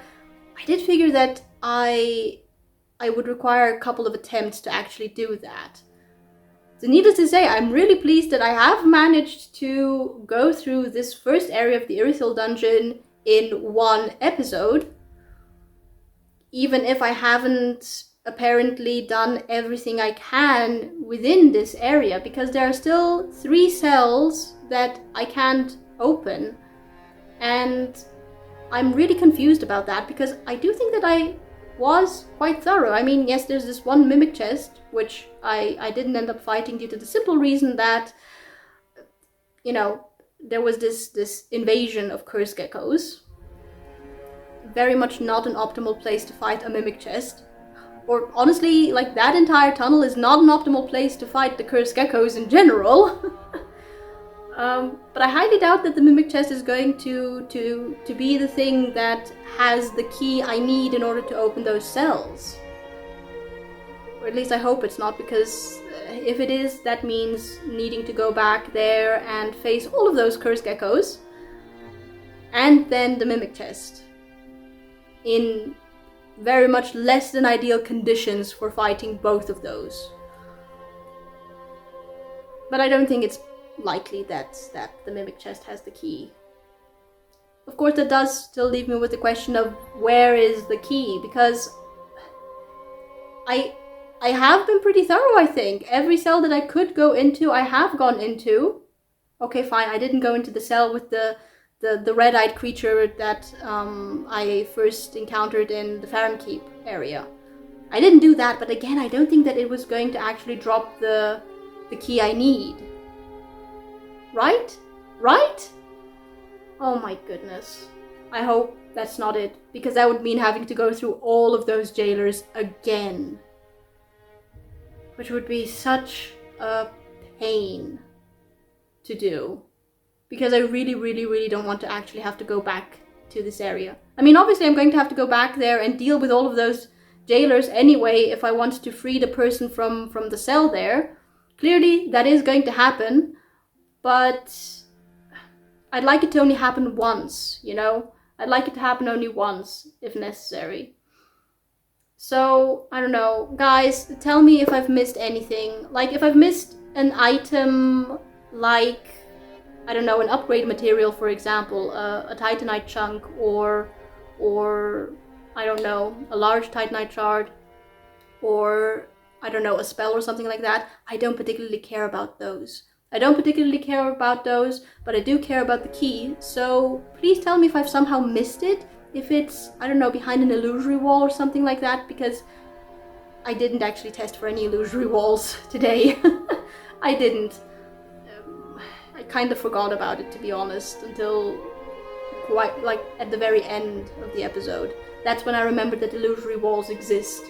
I did figure that I would require a couple of attempts to actually do that. So needless to say, I'm really pleased that I have managed to go through this first area of the Irithyll Dungeon in one episode, even if I haven't apparently done everything I can within this area, because there are still 3 cells that I can't open, and I'm really confused about that, because I do think that I was quite thorough. I mean, yes, there's this one mimic chest, which I didn't end up fighting due to the simple reason that, you know, there was this invasion of curse geckos. Very much not an optimal place to fight a mimic chest. Or honestly, like, that entire tunnel is not an optimal place to fight the curse geckos in general. But I highly doubt that the mimic chest is going to be the thing that has the key I need in order to open those cells. Or at least I hope it's not, because if it is, that means needing to go back there and face all of those curse geckos. And then the mimic chest. In very much less than ideal conditions for fighting both of those. But I don't think it's likely that the mimic chest has the key. Of course, that does still leave me with the question of where is the key, because I have been pretty thorough, I think. Every cell that I could go into, I have gone into. Okay, fine, I didn't go into the cell with the red-eyed creature that I first encountered in the Faramkeep area. I didn't do that, but again, I don't think that it was going to actually drop the key I need. Right? Oh my goodness. I hope that's not it, because that would mean having to go through all of those jailers again. Which would be such a pain to do. Because I really don't want to actually have to go back to this area. I mean, obviously I'm going to have to go back there and deal with all of those jailers anyway if I want to free the person from the cell there. Clearly, that is going to happen, but I'd like it to only happen once, you know? I'd like it to happen only once, if necessary. So, I don't know. Guys, tell me if I've missed anything. Like, if I've missed an item, like, I don't know, an upgrade material, for example, a Titanite chunk, or I don't know, a large Titanite shard, or, I don't know, a spell or something like that. I don't particularly care about those. But I do care about the key, so please tell me if I've somehow missed it, if it's, I don't know, behind an illusory wall or something like that, because I didn't actually test for any illusory walls today. I didn't. I kind of forgot about it, to be honest, until quite, like, at the very end of the episode. That's when I remembered that illusory walls exist.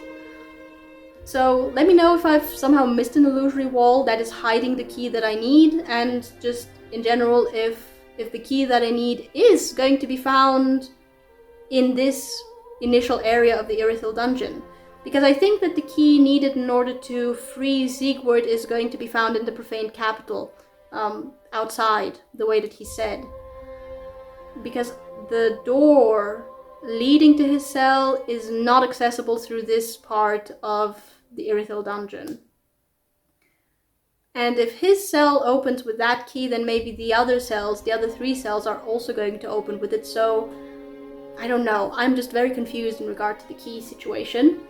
So let me know if I've somehow missed an illusory wall that is hiding the key that I need, and just in general if the key that I need is going to be found in this initial area of the Irithyll Dungeon. Because I think that the key needed in order to free Siegward is going to be found in the Profane Capital, outside, the way that he said. Because the door leading to his cell is not accessible through this part of the Irithyll Dungeon. And if his cell opens with that key, then maybe the other cells, the other 3 cells, are also going to open with it. So, I don't know. I'm just very confused in regard to the key situation.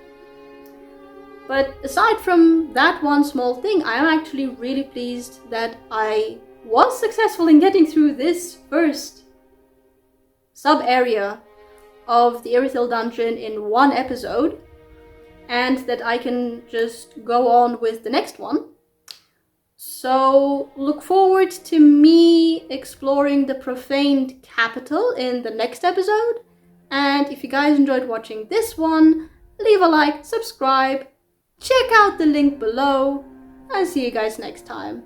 But aside from that one small thing, I am actually really pleased that I was successful in getting through this first sub-area of the Irithyll Dungeon in one episode, and that I can just go on with the next one. So look forward to me exploring the profaned capital in the next episode. And if you guys enjoyed watching this one, leave a like, subscribe, check out the link below, and see you guys next time.